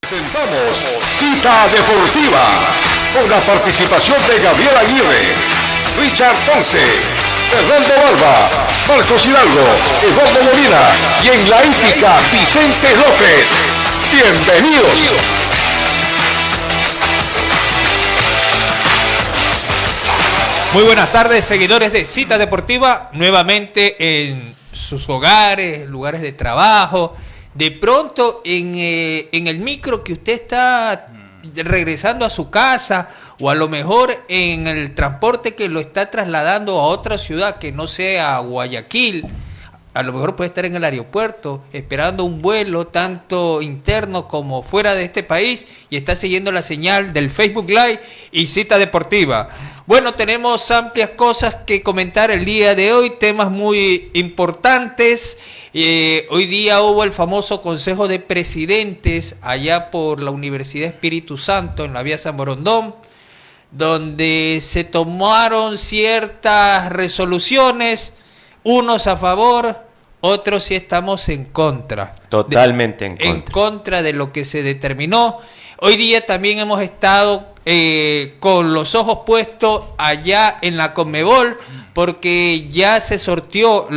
Presentamos Cita Deportiva con la participación de Gabriel Aguirre, Richard Ponce, Fernando Barba, Marcos Hidalgo, Eduardo Molina y en la hípica Vicente López. ¡Bienvenidos! Muy buenas tardes, seguidores de Cita Deportiva, nuevamente en sus hogares, lugares de trabajo, de pronto en el micro que usted está regresando a su casa o a lo mejor en el transporte que lo está trasladando a otra ciudad que no sea Guayaquil. A lo mejor puede estar en el aeropuerto esperando un vuelo tanto interno como fuera de este país y está siguiendo la señal del Facebook Live y Cita Deportiva. Bueno, tenemos amplias cosas que comentar el día de hoy, temas muy importantes. Hoy día hubo el famoso Consejo de Presidentes allá por la Universidad Espíritu Santo en la vía San Borondón, donde se tomaron ciertas resoluciones. Unos a favor, otros sí estamos en contra. Totalmente en contra. En contra de lo que se determinó. Hoy día también hemos estado con los ojos puestos allá en la Conmebol, porque ya se sorteó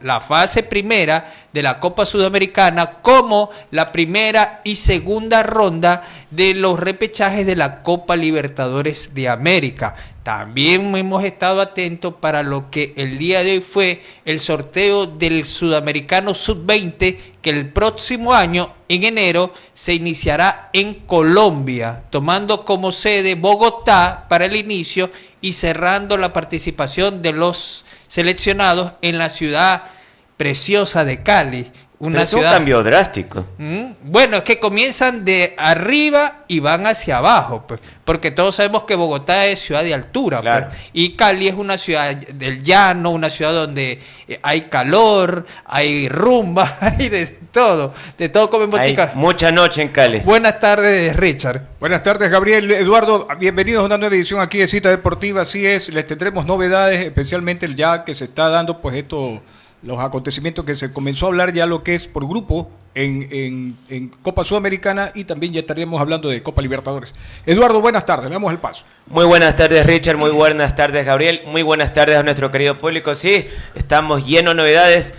la fase primera de la Copa Sudamericana, como la primera y segunda ronda de los repechajes de la Copa Libertadores de América. También hemos estado atentos para lo que el día de hoy fue el sorteo del Sudamericano Sub-20, que el próximo año, en enero, se iniciará en Colombia, tomando como sede Bogotá para el inicio y cerrando la participación de los seleccionados en la ciudad preciosa de Cali. Pero es un cambio drástico. Bueno, es que comienzan de arriba y van hacia abajo, pues, porque todos sabemos que Bogotá es ciudad de altura, claro. Pues, y Cali es una ciudad del llano, una ciudad donde hay calor, hay rumba, hay de todo como en botica. Hay mucha noche en Cali. Buenas tardes, Richard. Buenas tardes, Gabriel, Eduardo, bienvenidos a una nueva edición aquí de Cita Deportiva. Así es, les tendremos novedades, especialmente ya que se está dando pues los acontecimientos que se comenzó a hablar ya lo que es por grupo en Copa Sudamericana, y también ya estaríamos hablando de Copa Libertadores. Eduardo, buenas tardes, le damos el paso. Muy buenas tardes, Richard, muy buenas tardes, Gabriel, muy buenas tardes a nuestro querido público. Sí, estamos llenos de novedades,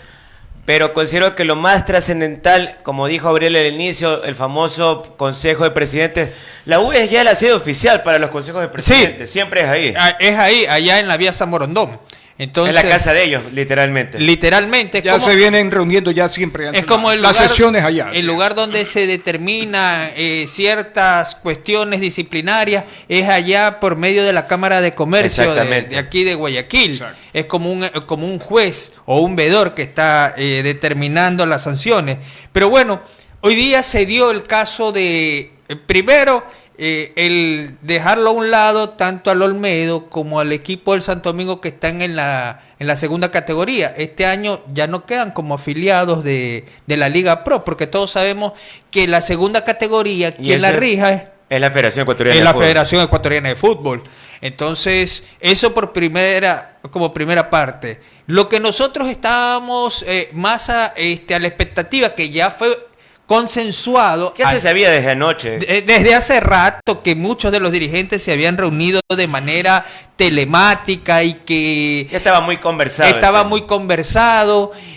pero considero que lo más trascendental, como dijo Gabriel al inicio, el famoso Consejo de Presidentes, la U es ya la sede oficial para los consejos de presidentes, sí, siempre es ahí. Es ahí, allá en la vía San Borondón. Entonces, en la casa de ellos, literalmente. Literalmente. Ya se vienen reuniendo ya siempre. Es como las sesiones allá. El lugar donde se determina ciertas cuestiones disciplinarias es allá por medio de la Cámara de Comercio de aquí de Guayaquil. Exacto. Es como un juez o un veedor que está determinando las sanciones. Pero bueno, hoy día se dio el caso de, primero, el dejarlo a un lado tanto al Olmedo como al equipo del Santo Domingo, que están en la segunda categoría. Este año ya no quedan como afiliados de la Liga Pro, porque todos sabemos que la segunda categoría, quien la rija es la Federación Ecuatoriana de Fútbol. Federación Ecuatoriana de Fútbol. Entonces, eso como primera parte. Lo que nosotros estábamos más a la expectativa, que ya fue consensuado. ¿Qué se sabía desde anoche? Desde hace rato, que muchos de los dirigentes se habían reunido de manera telemática y que ya estaba muy conversado.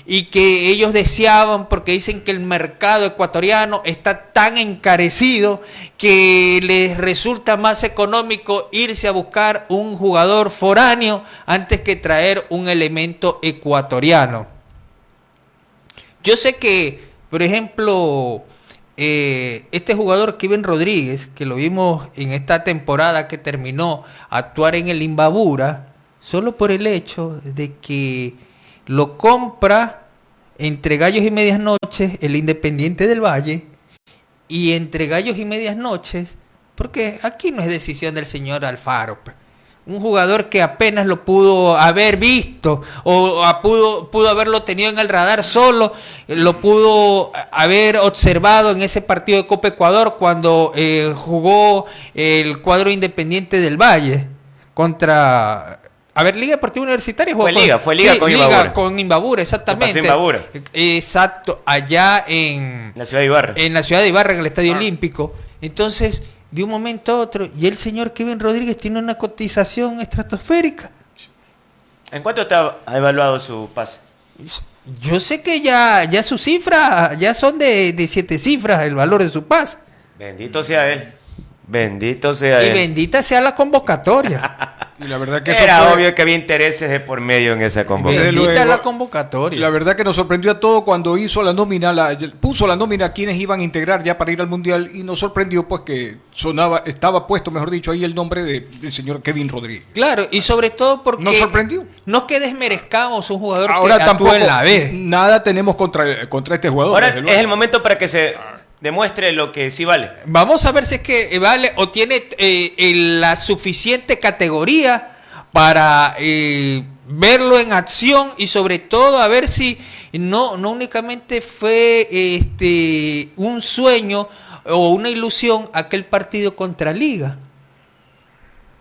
Y que ellos deseaban, porque dicen que el mercado ecuatoriano está tan encarecido que les resulta más económico irse a buscar un jugador foráneo antes que traer un elemento ecuatoriano. Yo sé que, por ejemplo, este jugador Kevin Rodríguez, que lo vimos en esta temporada que terminó, actuar en el Imbabura, solo por el hecho de que lo compra entre Gallos y Medias Noches el Independiente del Valle, y entre Gallos y Medias Noches, porque aquí no es decisión del señor Alfaro, un jugador que apenas lo pudo haber visto o pudo haberlo tenido en el radar solo, lo pudo haber observado en ese partido de Copa Ecuador cuando jugó el cuadro Independiente del Valle contra A ver, Liga Deportiva Universitaria Fue Liga con Imbabura. Con Imbabura, exactamente. ¿Qué pasó Imbabura? Exacto, allá en La ciudad de Ibarra. En la ciudad de Ibarra, en el Estadio Olímpico. Entonces, de un momento a otro, y el señor Kevin Rodríguez tiene una cotización estratosférica. ¿En cuánto está evaluado su pase? Yo sé que ya sus cifras, ya son de 7 cifras el valor de su pase. Bendito sea él. Bendito sea Y él. bendita sea la convocatoria. Y la verdad que eso Era fue- obvio que había intereses de por medio en esa convocatoria. Desde Bendita luego. la convocatoria. La verdad que nos sorprendió a todos cuando hizo la nómina, puso la nómina a quienes iban a integrar ya para ir al Mundial, y nos sorprendió pues que estaba puesto, mejor dicho, ahí el nombre del señor Kevin Rodríguez. Claro, y sobre todo porque Nos sorprendió. no que desmerezcamos un jugador Ahora que tampoco actúa en la B. nada tenemos contra este jugador. Ahora desde es luego. el momento para que se demuestre lo que sí vale. Vamos a ver si es que vale o tiene la suficiente categoría para verlo en acción, y sobre todo a ver si no únicamente fue un sueño o una ilusión aquel partido contra Liga.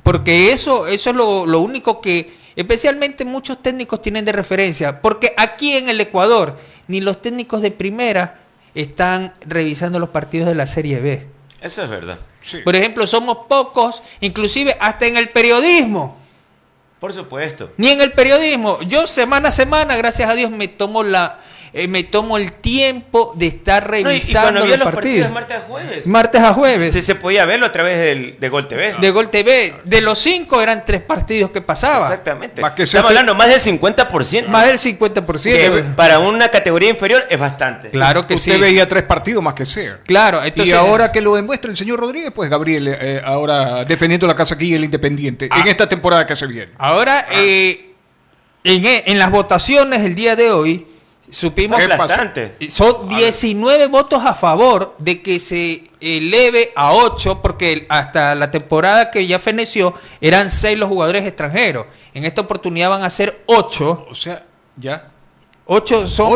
Porque eso es lo único que especialmente muchos técnicos tienen de referencia. Porque aquí en el Ecuador ni los técnicos de primera están revisando los partidos de la Serie B. Eso es verdad. Sí. Por ejemplo, somos pocos, inclusive hasta en el periodismo. Por supuesto. Ni en el periodismo. Yo semana a semana, gracias a Dios, me tomo el tiempo de estar No, y cuando revisando había los los partidos partidos. martes a jueves. Martes a jueves. Sí, se podía verlo a través de Gol TV. De Gol TV. De los 5 eran 3 partidos que pasaba. Exactamente. Más que sea Estamos hablando más del 50%. Más del 50%. Que para una categoría inferior es bastante. Claro que Usted sí. veía 3 partidos más que sea. Claro, entonces, Y ahora que lo demuestra el señor Rodríguez, pues Gabriel, ahora defendiendo la casa aquí, el Independiente, en esta temporada que se viene. Ahora, en las votaciones el día de hoy, supimos Es ¿Qué pasó? bastante. son 19 votos a favor de que se eleve a 8, porque hasta la temporada que ya feneció eran 6 los jugadores extranjeros. En esta oportunidad van a ser 8. O sea, ya. 8 son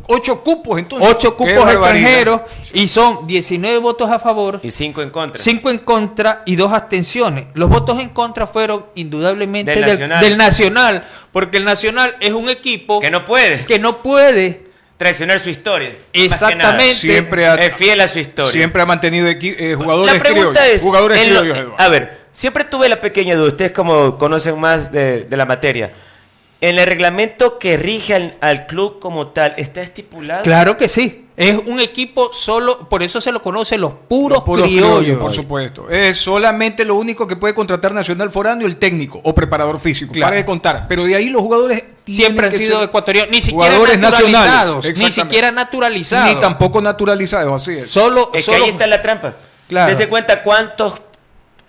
8 cupos entonces. 8 Qué cupos barbaridad. extranjeros, y son 19 votos a favor, Y 5 en contra. 5 en contra y 2 abstenciones. Los votos en contra fueron indudablemente Del Nacional. del Nacional, porque el Nacional es un equipo Que no puede que no puede. traicionar su historia. Más que Exactamente. nada. Siempre Es fiel a su historia. Siempre ha mantenido jugadores La pregunta criollos. es, Jugadores en lo- criollos, Eduardo. a ver, siempre tuve la pequeña duda, ustedes como conocen más de la materia, ¿en el reglamento que rige al club como tal está estipulado? Claro que sí. Es un equipo solo, por eso se lo conoce los puros, Los puros criollos. por supuesto. Es solamente lo único que puede contratar Nacional Foráneo, el técnico o preparador físico. Claro. Para de contar. Pero de ahí los jugadores Siempre han tienen que sido ser ecuatorianos, ni siquiera jugadores naturalizados, nacionales, ni exactamente. siquiera naturalizados. Ni tampoco naturalizados, así es. Solo, Es que solo ahí está la trampa. Claro. Dese cuenta cuántos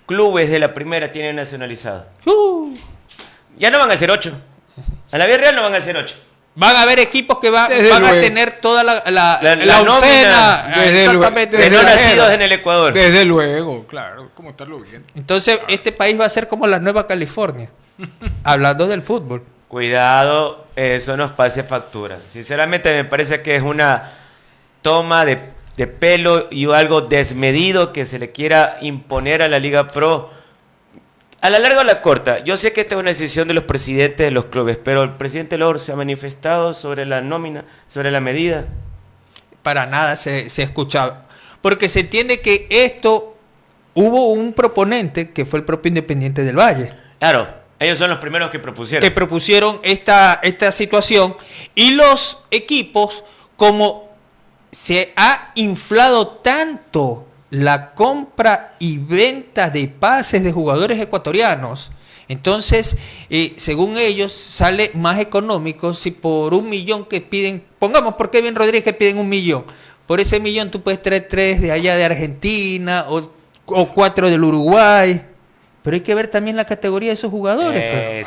clubes de la primera tienen nacionalizados. Ya no van a ser 8. A la vida real no van a ser 8. van a haber equipos que Desde van a luego. tener toda la La oncena, nómina, desde exactamente, De no desde la nacidos guerra. en el Ecuador. Desde luego, claro. ¿Cómo estarlo bien? Entonces, este país va a ser como la Nueva California, hablando del fútbol. Cuidado, eso nos pase factura. Sinceramente me parece que es una toma de pelo y algo desmedido que se le quiera imponer a la Liga Pro. A la larga o a la corta, yo sé que esta es una decisión de los presidentes de los clubes, pero el presidente Lor se ha manifestado sobre la nómina, sobre la medida. Para nada se ha escuchado. Porque se entiende que esto, hubo un proponente que fue el propio Independiente del Valle, Claro, ellos son los primeros que propusieron. que propusieron esta situación, y los equipos, como se ha inflado tanto la compra y venta de pases de jugadores ecuatorianos, entonces, según ellos, sale más económico si por 1 millón que piden, pongamos por Kevin Rodríguez que piden 1 millón, por ese 1 millón tú puedes traer 3 de allá de Argentina o 4 del Uruguay. Pero hay que ver también la categoría de esos jugadores.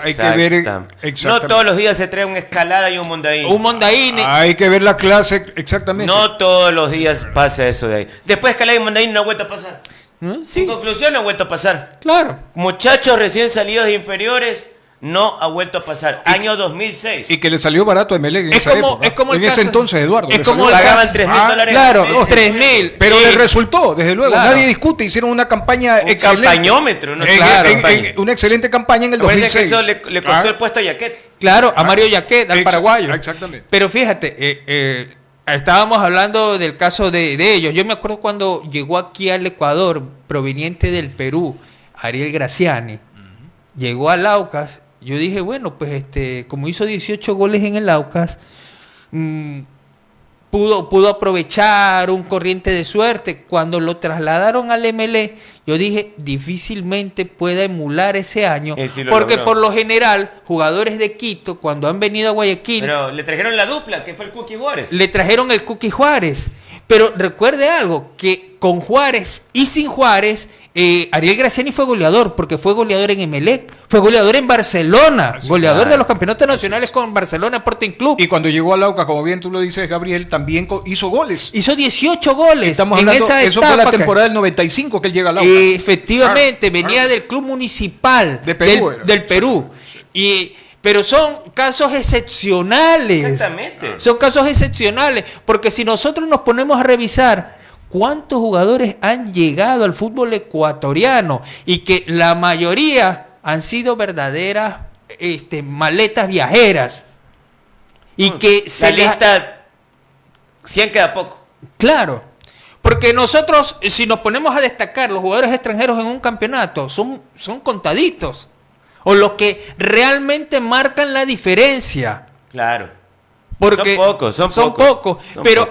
Hay que ver No exactamente. todos los días se trae una escalada y un mondaín. Un Mondaín. Hay que ver la clase exactamente. No todos los días pasa eso de ahí. Después escalada y mondaín no ha vuelto a pasar. ¿no? Sin Sí, conclusión no ha vuelto a pasar. claro. Muchachos recién salidos de inferiores No ha vuelto a pasar. Año 2006. Y que le salió barato a Emelec en Es esa como- época. es como el en ese caso- entonces, Eduardo. es le como salió el Pagaban caso- $3,000. Claro, al mes. 3.000. Pero le resultó, desde luego. Claro. Nadie discute. Hicieron una campaña Un excelente. campañómetro, ¿no? Claro. Una excelente campaña en el Parece 2006. que eso le costó el puesto a Yaquet. Claro, a Mario Yaquet, al paraguayo. Exactamente. Pero fíjate, estábamos hablando del caso de ellos. Yo me acuerdo cuando llegó aquí al Ecuador, proveniente del Perú, Ariel Graciani, llegó al Aucas. Yo dije, bueno, pues como hizo 18 goles en el Aucas, pudo aprovechar un corriente de suerte. Cuando lo trasladaron al MLE, yo dije, difícilmente pueda emular ese año, Sí lo porque logró. por lo general, jugadores de Quito, cuando han venido a Guayaquil, Pero le trajeron la dupla, que fue el Cookie Juárez. le trajeron el Cookie Juárez. Pero recuerde algo, que con Juárez y sin Juárez, Ariel Graciani fue goleador, porque fue goleador en Emelec, fue goleador en Barcelona, goleador claro. de los campeonatos nacionales con Barcelona Sporting Club. Y cuando llegó a Lauca, como bien tú lo dices, Gabriel, también hizo goles. Hizo 18 goles Estamos en hablando, esa eso etapa. fue la temporada del 95 que él llega a Lauca. Efectivamente, Claro, venía claro. del club municipal De Perú era. del Perú. Pero son casos excepcionales. Exactamente. Son casos excepcionales, porque si nosotros nos ponemos a revisar cuántos jugadores han llegado al fútbol ecuatoriano y que la mayoría han sido verdaderas maletas viajeras y que La se les ha- lista 100 queda poco. Claro, porque nosotros, si nos ponemos a destacar los jugadores extranjeros en un campeonato, son contaditos, o los que realmente marcan la diferencia. Claro. Porque Son pocos. Son pero pocos.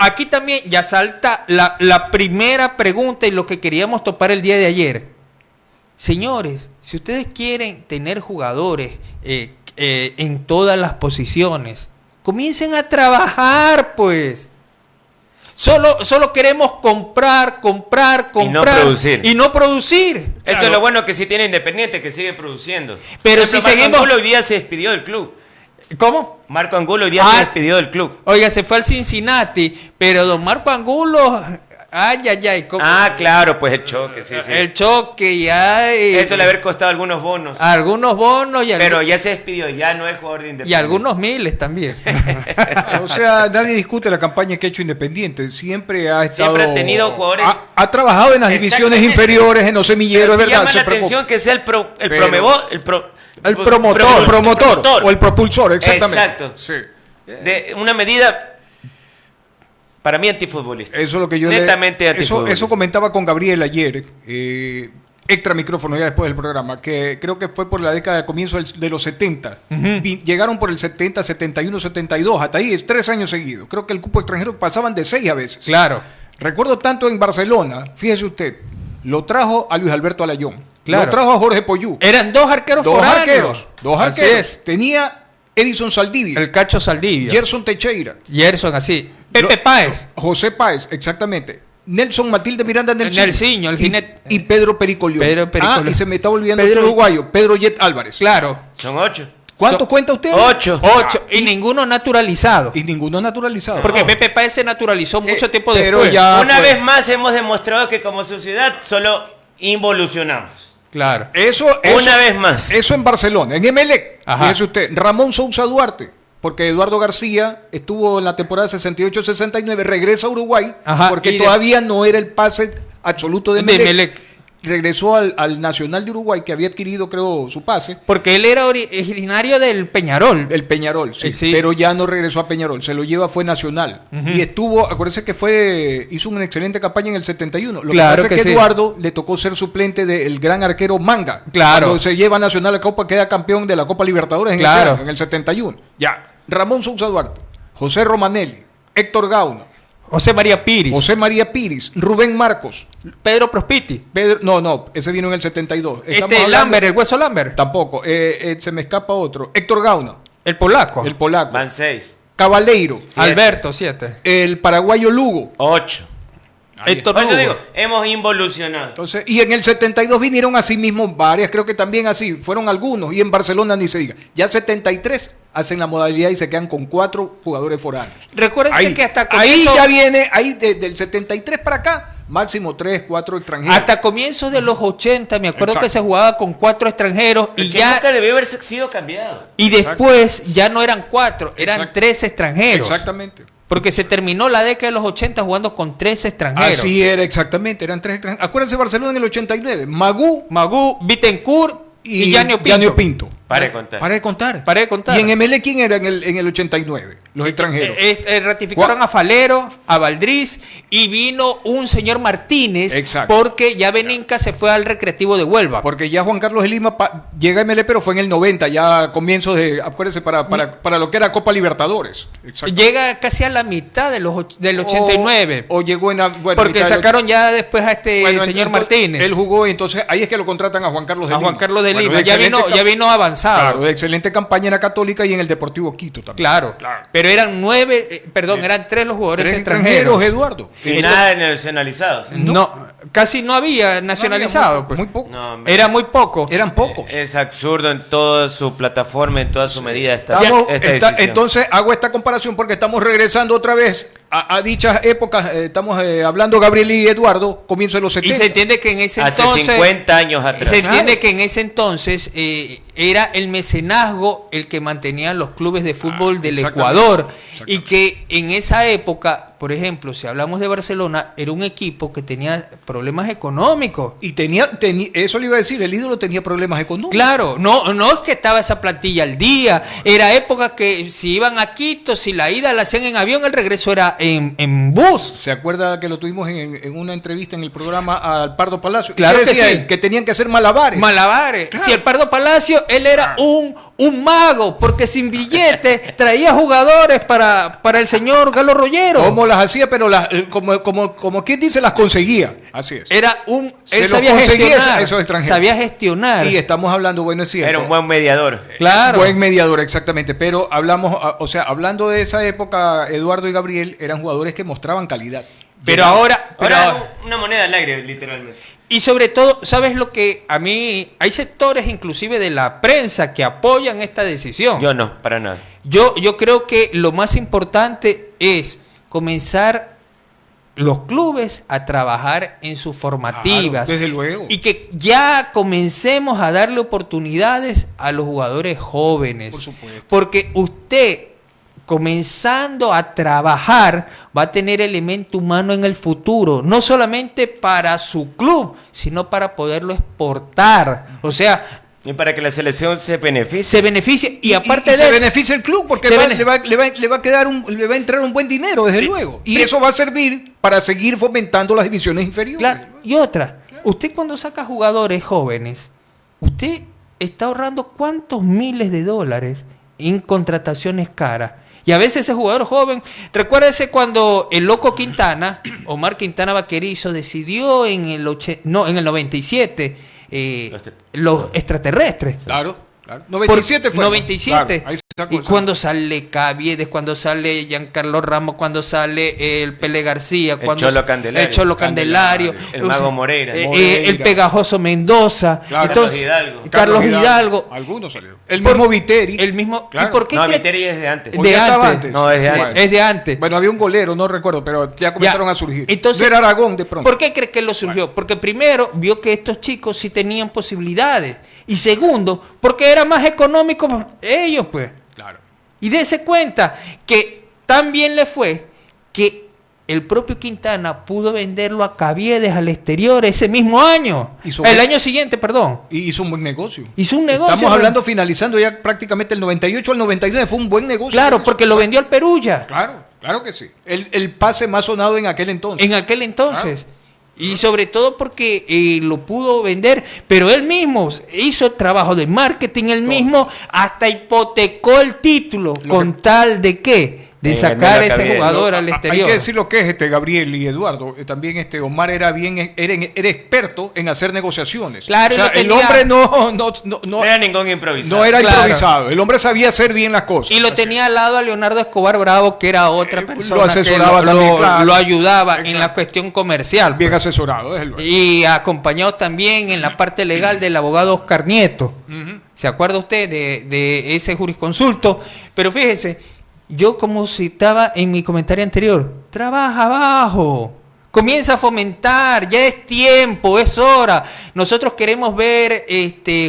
aquí también ya salta la primera pregunta y lo que queríamos topar el día de ayer. Señores, si ustedes quieren tener jugadores en todas las posiciones, comiencen a trabajar, pues. Solo queremos comprar Y no producir. y no producir. Eso Claro. es lo bueno que sí tiene Independiente, que sigue produciendo. Pero Por ejemplo, si seguimos- Marco Angulo hoy día se despidió del club. ¿Cómo? Marco Angulo hoy día Ah. se despidió del club. Oiga, se fue al Cincinnati, pero don Marco Angulo, ay, ¿cómo? Ah, claro, pues el choque, sí. El choque ya. Eso le haber costado algunos bonos. Algunos bonos Pero ya se despidió, ya no es jugador de Independiente. y algunos miles también. O sea, nadie discute la campaña que ha hecho Independiente. Siempre ha estado. Siempre ha tenido jugadores- Ha trabajado en las divisiones Exactamente. inferiores, en los semilleros, Pero es sí verdad. llama se la preocupa. atención que sea el El promotor. O el propulsor, exactamente. Exacto. Sí. De una medida para mí antifutbolista. Eso es lo que yo Netamente eso antifutbolista. comentaba con Gabriel ayer, extra micrófono ya después del programa, que creo que fue por la década de comienzo de los 70. Llegaron por el 70, 71, 72, hasta ahí es 3 años seguidos. Creo que el cupo extranjero pasaban de 6 a veces. Claro. Recuerdo tanto en Barcelona, fíjese usted, lo trajo a Luis Alberto Alayón, Claro. lo trajo a Jorge Poyú. Eran dos arqueros foráneos. Dos Así arqueros. es. Tenía Edison Saldivia, El Cacho Saldivia. Gerson Teixeira, Gerson, así. Pepe Lo- Páez. José Páez, exactamente. Nelson Matilde Miranda Nelsinho, el jinete. y Pedro Perico León. Pedro Perico León. Y se me está olvidando Pedro- otro uruguayo, Pedro Jet Álvarez. Claro. Son 8. ¿Cuántos Son- cuenta usted? 8. 8. Y ninguno naturalizado. Y ninguno naturalizado. Porque No. Pepe Páez se naturalizó mucho tiempo pero después. ya- Una fue. vez más hemos demostrado que como sociedad solo involucionamos. Claro. Eso, Una vez más. Eso en Barcelona. En Emelec, Ajá. fíjese usted, Ramón Sousa Duarte, porque Eduardo García estuvo en la temporada 68-69, regresa a Uruguay, Ajá, porque y de- todavía no era el pase absoluto de De Emelec. Emelec. Regresó al Nacional de Uruguay, que había adquirido, creo, su pase. Porque él era originario del Peñarol. El Peñarol, sí, Sí. pero ya no regresó a Peñarol, se lo lleva, fue Nacional. Y estuvo, acuérdense que hizo una excelente campaña en el 71. Lo Claro que pasa que es que sí. Eduardo le tocó ser suplente del gran arquero Manga. Claro. Cuando se lleva a Nacional a la Copa, queda campeón de la Copa Libertadores en, Claro. ese año, en el 71. Ya. Ramón Sousa Duarte, José Romanelli, Héctor Gauna, José María Piris. José María Piris, Rubén Marcos, Pedro Prospiti. Pedro, no, ese vino en el 72. Estamos hablando- Lambert, el hueso Lambert. Tampoco, se me escapa otro. Héctor Gauna, El polaco. el polaco. Van 6. Cabaleiro, Alberto, 7. el paraguayo Lugo. 8. Héctor Por eso Lugo. digo, hemos involucionado. Entonces, y en el 72 vinieron así mismo varias, creo que también así, fueron algunos, y en Barcelona ni se diga. Ya 73 hacen la modalidad y se quedan con 4 jugadores foráneos. Recuerden Ahí, que hasta con ahí eso- ya viene, ahí del 73 para acá, máximo 3, 4 extranjeros. Hasta comienzos de los 80, me acuerdo Exacto. que se jugaba con 4 extranjeros y Es que ya nunca debió haber sido cambiado. y después ya no eran 4, eran Exacto. 3 extranjeros. Exactamente. Porque se terminó la década de los 80 jugando con 3 extranjeros. Así era, exactamente. Eran 3 extranjeros. Acuérdense Barcelona en el 89. Magú Magú, Bittencourt y Yanio Pinto. Para de contar. Para de contar. Para de contar. ¿Y en ML quién era en el 89? Los extranjeros. Ratificaron a Falero, a Valdriz y vino un señor Martínez. Exacto. Porque ya Beninca se fue al Recreativo de Huelva. Porque ya Juan Carlos de Lima llega a ML, pero fue en el 90, ya a comienzos de, acuérdense, para lo que era Copa Libertadores. Exacto. Llega casi a la mitad del 89. O llegó en la, bueno, porque mitad del- sacaron ya después a este Bueno, señor entonces, Martínez. Él jugó, entonces ahí es que lo contratan a Juan Carlos de A Lima. Juan Carlos de Bueno, Lima. Ya vino avanzado. Claro, de excelente campaña en la Católica y en el Deportivo Quito también. Claro. Pero eran 3 los jugadores 3 extranjeros. Eduardo. Y nada de nacionalizados. No, casi no había nacionalizado. No pues. había, muy poco. No, hombre. Era muy poco. Eran pocos. Es absurdo en toda su plataforma, en toda su medida esta decisión. Entonces hago esta comparación porque estamos regresando otra vez a dichas épocas. Estamos hablando Gabriel y Eduardo, comienzo de los Y 70. se entiende que en ese Hace entonces 50 años atrás. se entiende Claro. que en ese entonces era el mecenazgo el que mantenía los clubes de fútbol del exactamente. Ecuador Exactamente. y que en esa época, por ejemplo, si hablamos de Barcelona, era un equipo que tenía problemas económicos. Y eso le iba a decir, el ídolo tenía problemas económicos. Claro, no es que estaba esa plantilla al día, era época que si iban a Quito, si la ida la hacían en avión, el regreso era en bus. ¿Se acuerda que lo tuvimos en una entrevista en el programa al Pardo Palacio? Claro ¿Qué que decía sí. él? Que tenían que hacer malabares. Malabares. Claro. Si el Pardo Palacio, él era un mago, porque sin billete traía jugadores para el señor Galo Rollero. ¿Cómo las hacía? Pero como quien dice, las conseguía. Así es. Era Se él lo sabía conseguía gestionar. esos extranjeros. Sabía gestionar. Y estamos hablando, bueno, es cierto. Era un buen mediador. Claro. Buen mediador, exactamente. Pero hablando de esa época, Eduardo y Gabriel eran jugadores que mostraban calidad. Pero ahora, Una moneda al aire, literalmente. y sobre todo, ¿sabes lo que a mí? Hay sectores inclusive de la prensa que apoyan esta decisión. Yo no, para nada. Yo creo que lo más importante es comenzar los clubes a trabajar en sus formativas. Claro, desde luego. Y que ya comencemos a darle oportunidades a los jugadores jóvenes. Por supuesto. Porque usted, comenzando a trabajar, va a tener elemento humano en el futuro. No solamente para su club, sino para poderlo exportar. O sea, Y para que la selección se beneficie. se beneficia. Y aparte y de se eso, beneficia el club porque se le va a quedar le va a entrar un buen dinero, desde luego. Y eso va a servir para seguir fomentando las divisiones inferiores. claro, y otra, usted cuando saca jugadores jóvenes, usted está ahorrando cuántos miles de dólares en contrataciones caras. Y a veces ese jugador joven, recuérdese cuando el loco Quintana, Omar Quintana Vaquerizo, decidió en el 97 los extraterrestres. Claro, claro. 97 fue. 97. Claro, ahí sacó Y esa- cuando sale Caviedes, cuando sale Giancarlo Ramos, cuando sale el Pele García, cuando Cholo Candelario. el Cholo Candelario, El Mago Moreira. el Pegajoso Mendoza, Claro. entonces, Carlos Carlos Hidalgo. Hidalgo, Algunos salieron. El mismo Viteri. el mismo. Claro. ¿Y por qué No, cree- Viteri es de antes. O de ya estaba antes? No, es de Sí, antes. Es de antes. Bueno, había un golero, no recuerdo, pero ya comenzaron Ya. a surgir. Entonces, No era Aragón de pronto. ¿Por qué cree que lo surgió? Porque primero vio que estos chicos sí tenían posibilidades. Y segundo, porque era más económico para ellos, pues. Claro. Y dése cuenta que tan bien le fue que el propio Quintana pudo venderlo a Caviedes al exterior ese mismo año. Hizo El buen- año siguiente, perdón. Y hizo un buen negocio. Hizo un negocio. Estamos hablando finalizando ya prácticamente el 98 al 99. Fue un buen negocio. Claro, porque lo vendió al Perugia Claro, claro que sí. El pase más sonado en aquel entonces. en aquel entonces. Y sobre todo porque lo pudo vender, pero él mismo hizo el trabajo de marketing, él mismo hasta hipotecó el título con tal de qué, de sacar Melo ese Caviedes. jugador al Hay exterior. que decir lo que es Gabriel y Eduardo. También Omar era experto en hacer negociaciones. Claro, o sea, y lo el tenía- hombre no No era ningún improvisado. no era Claro. improvisado. El hombre sabía hacer bien las cosas. Y lo Así tenía al lado a Leonardo Escobar Bravo, que era otra lo persona asesoraba que también, claro. lo ayudaba en Exacto. la cuestión comercial. bien pues. asesorado, desde luego. Y acompañado también en la parte legal del abogado Oscar Nieto. ¿Se acuerda usted de ese jurisconsulto? Pero fíjese, yo como citaba en mi comentario anterior, trabaja abajo, Comienza a fomentar, ya es tiempo, es hora. Nosotros queremos ver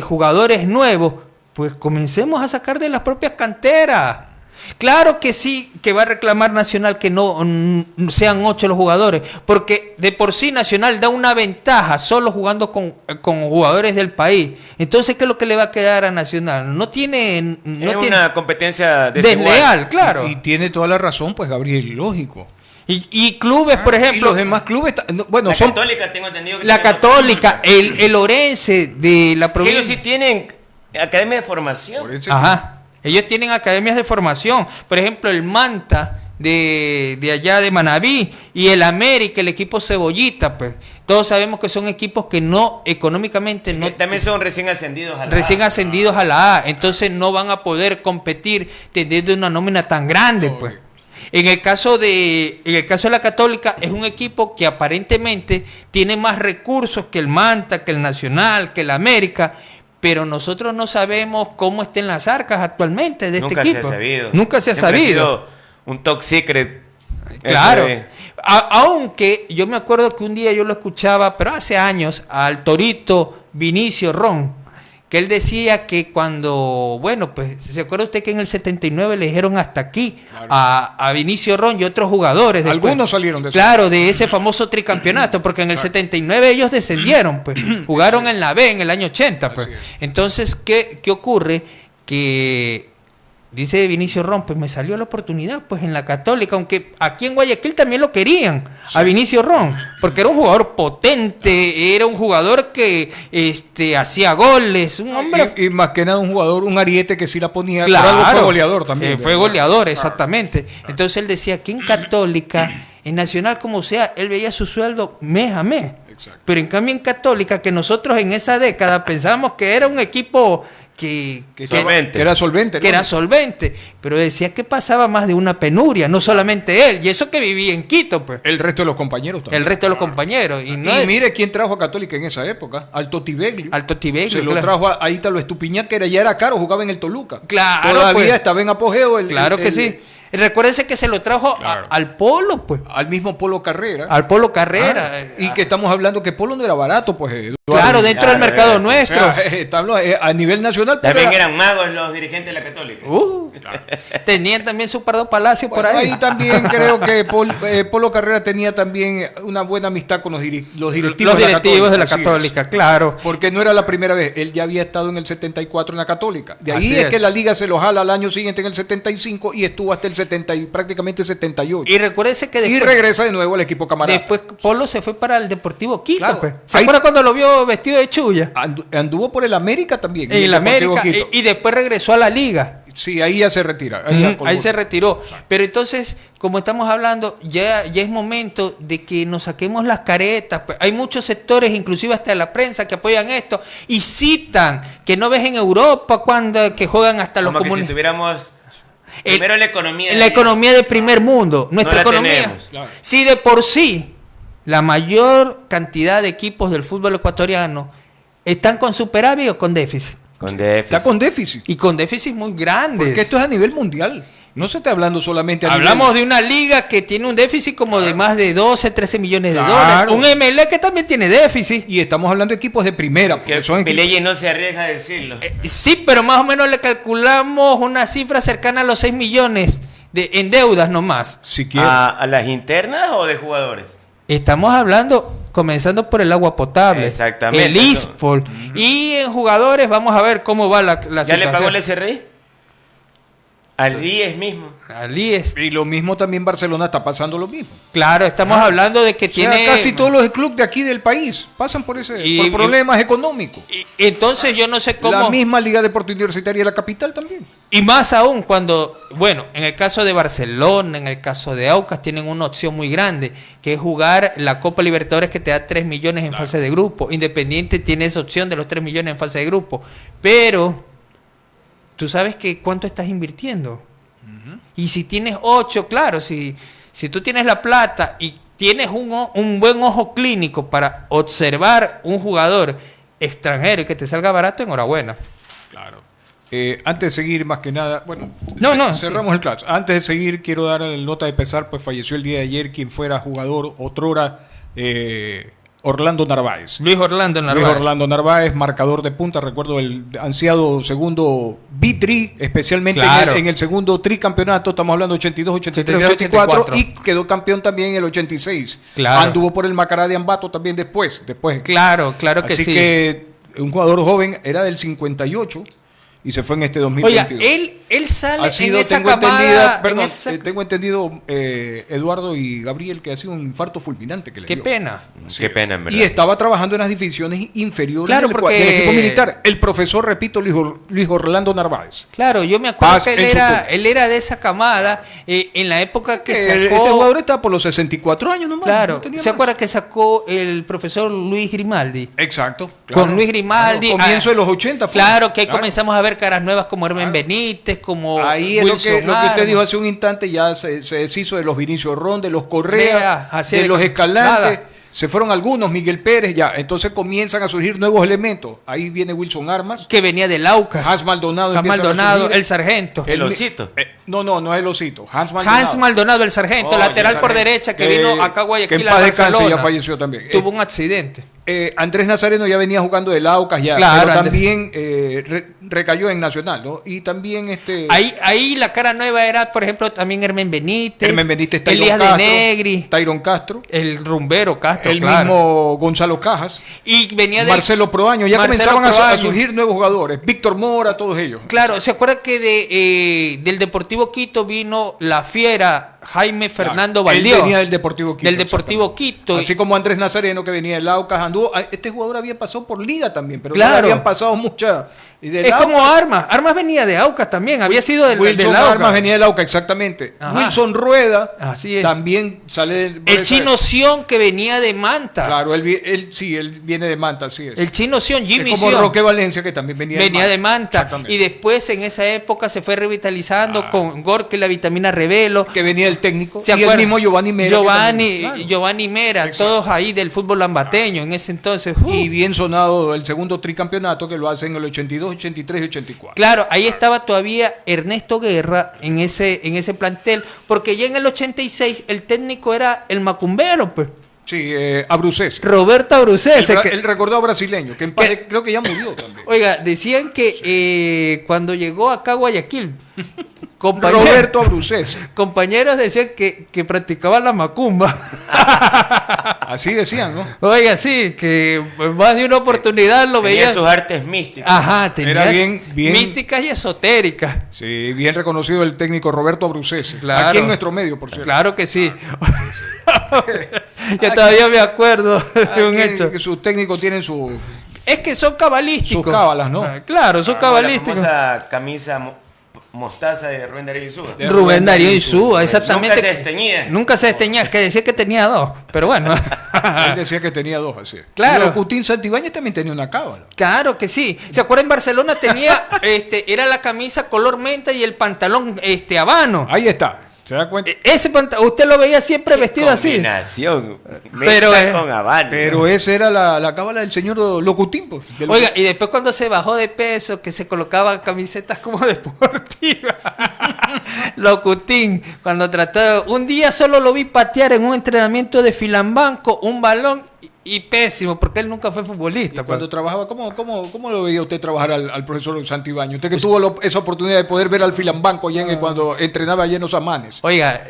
jugadores nuevos, pues comencemos a sacar de las propias canteras. Claro que sí, que va a reclamar Nacional que no sean 8 los jugadores, porque de por sí Nacional da una ventaja solo jugando con jugadores del país. Entonces, ¿qué es lo que le va a quedar a Nacional? No tiene una competencia desleal, claro. Y tiene toda la razón, pues, Gabriel, lógico. Y clubes, por ejemplo. Y los demás clubes, bueno, la son. Católica, tengo entendido que La Católica, el Orense de la provincia. Ellos sí tienen academia de formación. Ajá. Ellos tienen academias de formación. Por ejemplo, el Manta de allá de Manabí y el América, el equipo Cebollita, pues. Todos sabemos que son equipos que no, económicamente no. También son recién ascendidos a la A. Entonces no van a poder competir teniendo una nómina tan grande, pues. En el caso de la Católica es un equipo que aparentemente tiene más recursos que el Manta, que el Nacional, que el América, pero nosotros no sabemos cómo estén las arcas actualmente de este equipo. Nunca se ha sabido. Un top secret. Claro. Aunque yo me acuerdo que un día yo lo escuchaba, pero hace años, al Torito Vinicio Ron, que él decía que cuando, bueno, pues, ¿se acuerda usted que en el 79 le dijeron hasta aquí a Vinicio Ron y otros jugadores? Después, algunos salieron de eso. Claro, de ese famoso tricampeonato, porque en el 79 ellos descendieron, pues, jugaron en la B en el año 80, pues. Entonces, ¿qué ocurre? Que dice Vinicio Ron, pues me salió la oportunidad, pues en la Católica, aunque aquí en Guayaquil también lo querían, a Vinicio Ron, porque era un jugador potente, era un jugador que hacía goles, un hombre... Y más que nada un jugador, un ariete que sí la ponía, claro, fue goleador también. Fue goleador, exactamente. Entonces él decía que en Católica, en Nacional como sea, él veía su sueldo mes a mes. Exacto. Pero en cambio en Católica, que nosotros en esa década pensábamos que era un equipo... Que era solvente, ¿no? Que era solvente, pero decía que pasaba más de una penuria, no solamente él, y eso que vivía en Quito, pues. El resto de los compañeros también. El resto de los compañeros. Y mire quién trajo a Católica en esa época, Alto Tibeglio. Se lo trajo a Ítalo Estupiñán, que ya era caro, jugaba en el Toluca. Claro, todavía pues, estaba en apogeo. Claro que sí. Recuérdense que se lo trajo al Polo, pues. Al mismo Polo Carrera. Al Polo Carrera. Y que estamos hablando que Polo no era barato, pues. Eduardo. Claro, dentro del mercado nuestro. O sea, a nivel nacional. También eran magos los dirigentes de la Católica. Tenían también su Pardo Palacio por ahí. Ahí también creo que Polo Carrera tenía también una buena amistad con los directivos de la Católica, claro. Porque no era la primera vez. Él ya había estado en el 74 en la Católica. De ahí es que la liga se lo jala al año siguiente en el 75 y estuvo hasta el prácticamente 78. Y recuérdese que después, y regresa de nuevo al equipo camarada. Después Polo se fue para el Deportivo Quito. Claro. Pues. ¿Se acuerda cuando lo vio vestido de chulla? Anduvo por el América también. En el América y después regresó a la liga. Sí, ahí ya se retira. Ahí se retiró. Pero entonces, como estamos hablando, ya es momento de que nos saquemos las caretas. Pues hay muchos sectores, inclusive hasta la prensa, que apoyan esto y citan que no ves en Europa cuando que juegan hasta los comunes. Si tuviéramos primero la economía. La economía del primer mundo, nuestra economía. Claro. Si de por sí la mayor cantidad de equipos del fútbol ecuatoriano están con superávit o con déficit. Está con déficit. Y con déficit muy grandes. Porque esto es a nivel mundial. No se está hablando solamente Hablamos de una liga que tiene un déficit como de más de 12, 13 millones de dólares. Un MLE que también tiene déficit. Y estamos hablando de equipos de primera. Que Peleye no se arriesga a decirlo. Sí, pero más o menos le calculamos una cifra cercana a los 6 millones en deudas nomás. ¿A las internas o de jugadores? Estamos hablando, comenzando por el agua potable. Exactamente. El ISFOL. Y en jugadores vamos a ver cómo va la situación. ¿Ya le pagó el SRI? Al IES mismo. Al IES. Y lo mismo también Barcelona está pasando lo mismo. Claro, estamos hablando de que tiene... casi todos los clubes de aquí del país pasan por por problemas económicos. Entonces yo no sé cómo... La misma Liga Deportiva Universitaria de la capital también. Y más aún cuando, bueno, en el caso de Barcelona, en el caso de Aucas, tienen una opción muy grande, que es jugar la Copa Libertadores que te da 3 millones en fase de grupo. Independiente tiene esa opción de los 3 millones en fase de grupo. Pero... tú sabes que cuánto estás invirtiendo. Y si tienes 8, claro, si tú tienes la plata y tienes un buen ojo clínico para observar un jugador extranjero y que te salga barato, enhorabuena. Claro. Antes de seguir, más que nada, bueno, cerramos sí. el clash. Antes de seguir, quiero dar la nota de pesar, pues falleció el día de ayer quien fuera jugador, otrora, Orlando Narváez. Luis Orlando Narváez, marcador de punta, recuerdo el ansiado segundo B-Tri, especialmente claro. en el segundo tricampeonato, estamos hablando 82, 83, 84, y quedó campeón también en el 86. Claro. Anduvo por el Macará de Ambato también después. Claro que sí. Así que un jugador joven, era del 58 y se fue en este 2022. Oiga, él sale en esa tengo camada... tengo entendido, Eduardo y Gabriel, que ha sido un infarto fulminante que le Qué dio. pena. Qué pena, en verdad. Y estaba trabajando en las divisiones inferiores Claro, del equipo militar. El profesor, repito, Luis Orlando Narváez. Claro, yo me acuerdo Paz que él era de esa camada en la época que sacó... Este jugador está por los 64 años nomás. Claro, no tenía ¿se más. acuerda que sacó el profesor Luis Grimaldi? Exacto. Con Luis Grimaldi. Claro, comienzo de los 80 fue. Claro, que ahí comenzamos a ver caras nuevas como Hermen Benítez, como ahí es Wilson lo que usted Armas. dijo hace un instante, ya se deshizo de los Vinicio Ron, de los Correa, así de de los Escalantes. nada. Se fueron algunos, Miguel Pérez, ya. Entonces comienzan a surgir nuevos elementos. Ahí viene Wilson Armas. Que venía del Aucas. Hans Maldonado. Hans empieza a Maldonado, surgir. el sargento. El osito. No es el osito. Hans Maldonado, el sargento, Oh, lateral el por sargento. derecha, que vino acá a Guayaquil, que en a paz descanse, Barcelona. ya falleció también. Tuvo un accidente. Andrés Nazareno ya venía jugando del Aucas ya, Claro, pero Andrés. también recayó en Nacional, ¿no? Y también Ahí la cara nueva era, por ejemplo, también Hermen Benítez, Tyron Elías Castro, de Negri, Tyron Castro, el rumbero Castro, el claro. mismo Gonzalo Cajas, Y venía de Marcelo Proaño, ya Marcelo comenzaban a Proaño. surgir nuevos jugadores, Víctor Mora, todos ellos. Claro, ¿se acuerda que del Deportivo Quito vino la fiera Jaime Fernando Claro, Valdió? él venía del Deportivo Quito. Del Deportivo Quito. Así como Andrés Nazareno, que venía del Aucas, anduvo. Este jugador había pasado por Liga también, pero Claro. no habían pasado muchas. Es como Armas. Armas venía de Aucas también. Había sido del Wilson Aucas. Armas venía del Aucas, exactamente. Ajá. Wilson Rueda Así es. también sale. El Chino Sion, que venía de Manta. Claro, él viene de Manta, así es. El Chino Sion, Jimmy es como Sion. Roque Valencia, que también venía de Manta. Exactamente. Y después en esa época se fue revitalizando con Gorka y la vitamina Revelo. Que venía el técnico. ¿Se y el acuerdan? mismo Giovanni Mera. Giovanni Mera, Exacto. todos ahí del fútbol lambateño en ese entonces. Y bien sonado el segundo tricampeonato, que lo hace en el 82, 83 y 84. Claro, ahí estaba todavía Ernesto Guerra en ese plantel, porque ya en el 86 el técnico era el macumbero, pues. Sí, Abrucés. Roberto Abrucés. El recordado brasileño, que en paz creo que ya murió también. Oiga, decían que cuando llegó acá a Guayaquil, Roberto Abrucés. compañeros decían que practicaban la macumba. Así decían, ¿no? Oiga, sí, que más de una oportunidad lo Tenía veían. sus artes místicas. Ajá, tenía Era bien- místicas y esotéricas. Sí, bien reconocido el técnico Roberto Abrucés. Claro. Aquí en nuestro medio, por cierto. Claro que sí. Yo todavía me acuerdo de un Aquí hecho. que sus técnicos tienen su... Es que son cabalísticos. Sus cábalas, ¿no? Claro, son cabalísticos. La famosa camisa mostaza de Rubén Darío Insúa. Rubén Darío Insúa, exactamente. Nunca se desteñía. Nunca se desteñía, que decía que tenía dos, pero bueno. Él decía que tenía dos, así. Claro. Pero Cutín Santibáñez también tenía una cábala. Claro que sí. ¿Se acuerdan? En Barcelona tenía, era la camisa color menta y el pantalón habano. Ahí está. ¿Se da cuenta? Ese pantalón, usted lo veía siempre vestido así. Combinación. Pero, Menta con habano. Pero esa era la cábala del señor Locutín. Pues, del- Oiga, y después cuando se bajó de peso, que se colocaba camisetas como deportivas. Locutín, cuando trató, un día solo lo vi patear en un entrenamiento de Filambanco un balón y pésimo, porque él nunca fue futbolista. Cuando trabajaba, ¿cómo lo veía usted trabajar al profesor Santibáñez? Usted que tuvo esa oportunidad de poder ver al Filambanco allá cuando entrenaba allá en los Amanes. Oiga,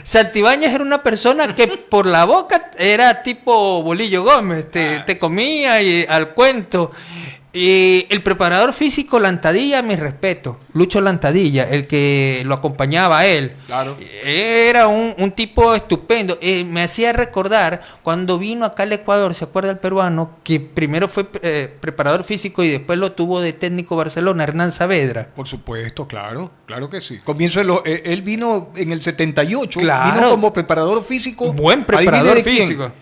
Santibáñez era una persona que por la boca era tipo Bolillo Gómez, te comía y al cuento. Y el preparador físico Lantadilla, mi respeto, Lucho Lantadilla, el que lo acompañaba a él, Claro. era un tipo estupendo. Me hacía recordar cuando vino acá al Ecuador, ¿se acuerda el peruano? Que primero fue preparador físico y después lo tuvo de técnico Barcelona, Hernán Saavedra. Por supuesto, claro que sí. Él vino en el 78, Claro. vino como preparador físico. Buen ¿Adivine preparador de quién? físico.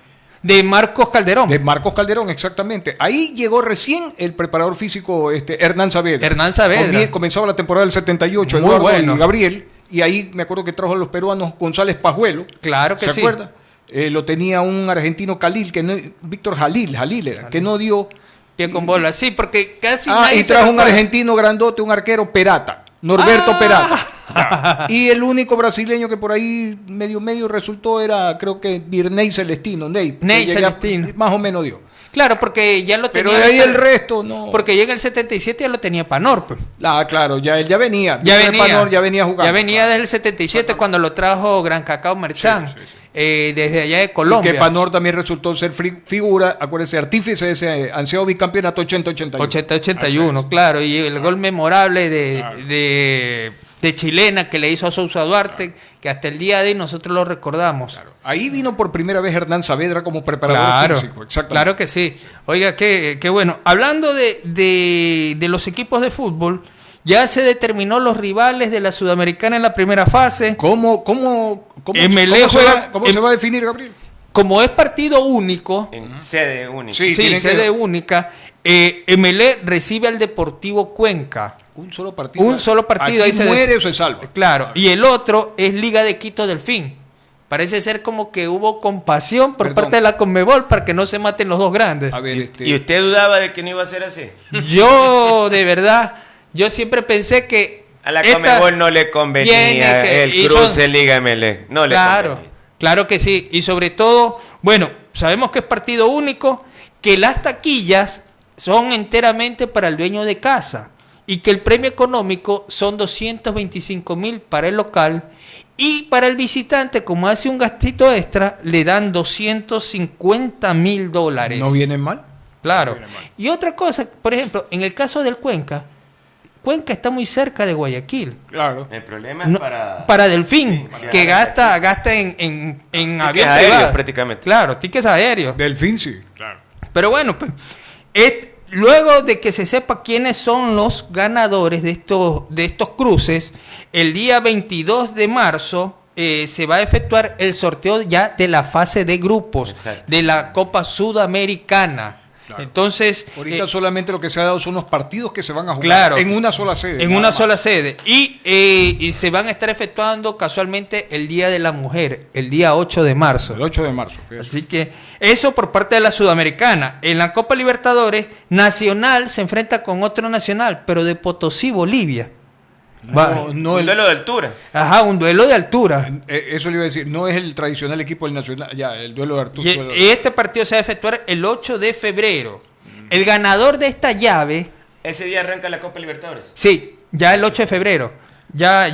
De Marcos Calderón. De Marcos Calderón, exactamente. Ahí llegó recién el preparador físico Hernán Saavedra. Hernán Saavedra. Comenzaba la temporada del 78, Muy Eduardo bueno. y Gabriel. Y ahí me acuerdo que trajo a los peruanos González Pajuelo. Claro que ¿Se sí. acuerda? Lo tenía un argentino Víctor Jalil era, que no dio. Pie con bola, sí, porque casi Ah, nadie y se trajo un recuerda. argentino grandote, un arquero, Perata. Norberto Perata. Ya. Y el único brasileño que por ahí medio resultó era, creo que Dirney Celestino. Ney Celestino. Más o menos dio. Claro, porque ya lo tenía. Pero de ahí el resto, no. Porque ya en el 77 ya lo tenía Panor, pues. Ah, claro, ya venía. Ya Después de venía. Panor ya venía jugando. Ya venía desde el 77 cuando lo trajo Gran Cacao Merchán. Desde allá de Colombia. Y que Panor también resultó ser figura, acuérdese, artífice de ese ansiado bicampeonato 80-81. 80-81, claro. Y el gol memorable de Chilena que le hizo a Sousa Duarte, que hasta el día de hoy nosotros lo recordamos. Claro. Ahí vino por primera vez Hernán Saavedra como preparador físico. Exactamente. Claro que sí. Oiga, qué bueno. Hablando de los equipos de fútbol, ya se determinó los rivales de la Sudamericana en la primera fase. ¿Cómo se va a definir, Gabriel? Como es partido único, En sede única. Sí, sí, tienen sede que- única, MLE recibe al Deportivo Cuenca. Un solo partido. Un solo partido, Aquí ahí se muere o se salva. Claro, y el otro es Liga de Quito Delfín. Parece ser como que hubo compasión por Perdón. parte de la Conmebol para que no se maten los dos grandes. A ver, ¿Y usted dudaba de que no iba a ser así? Yo, de verdad, yo siempre pensé que A la esta Conmebol no le tiene convenía que- el y cruce son- Liga MLE. No le Claro, convenía. claro que sí. Y sobre todo, bueno, sabemos que es partido único, que las taquillas son enteramente para el dueño de casa y que el premio económico son 225.000 para el local y para el visitante, como hace un gastito extra, le dan $250.000. ¿No vienen mal? Claro. Y otra cosa, por ejemplo, en el caso del Cuenca, Cuenca está muy cerca de Guayaquil. Claro. El problema es No, para... Delfín, Sí, que para gasta en avión aéreos privado. prácticamente. Claro, tickets aéreos. Delfín, sí. Claro. Pero bueno, pues, luego de que se sepa quiénes son los ganadores de estos cruces, el día 22 de marzo se va a efectuar el sorteo ya de la fase de grupos Exacto. de la Copa Sudamericana. Claro. Entonces, Ahorita solamente lo que se ha dado son los partidos que se van a jugar claro, en una sola sede. en nada una más. sola sede. Y se van a estar efectuando casualmente el Día de la Mujer, el día 8 de marzo. El 8 de marzo. Así que eso por parte de la Sudamericana. En la Copa Libertadores, Nacional se enfrenta con otro Nacional, pero de Potosí, Bolivia. No, Un duelo de altura. Ajá, un duelo de altura. eso le iba a decir, no es el tradicional equipo del Nacional, ya, el duelo de Arturo. Y este partido se va a efectuar el 8 de febrero. El ganador de esta llave, Ese día arranca la Copa Libertadores. sí, ya el 8 de febrero. Ya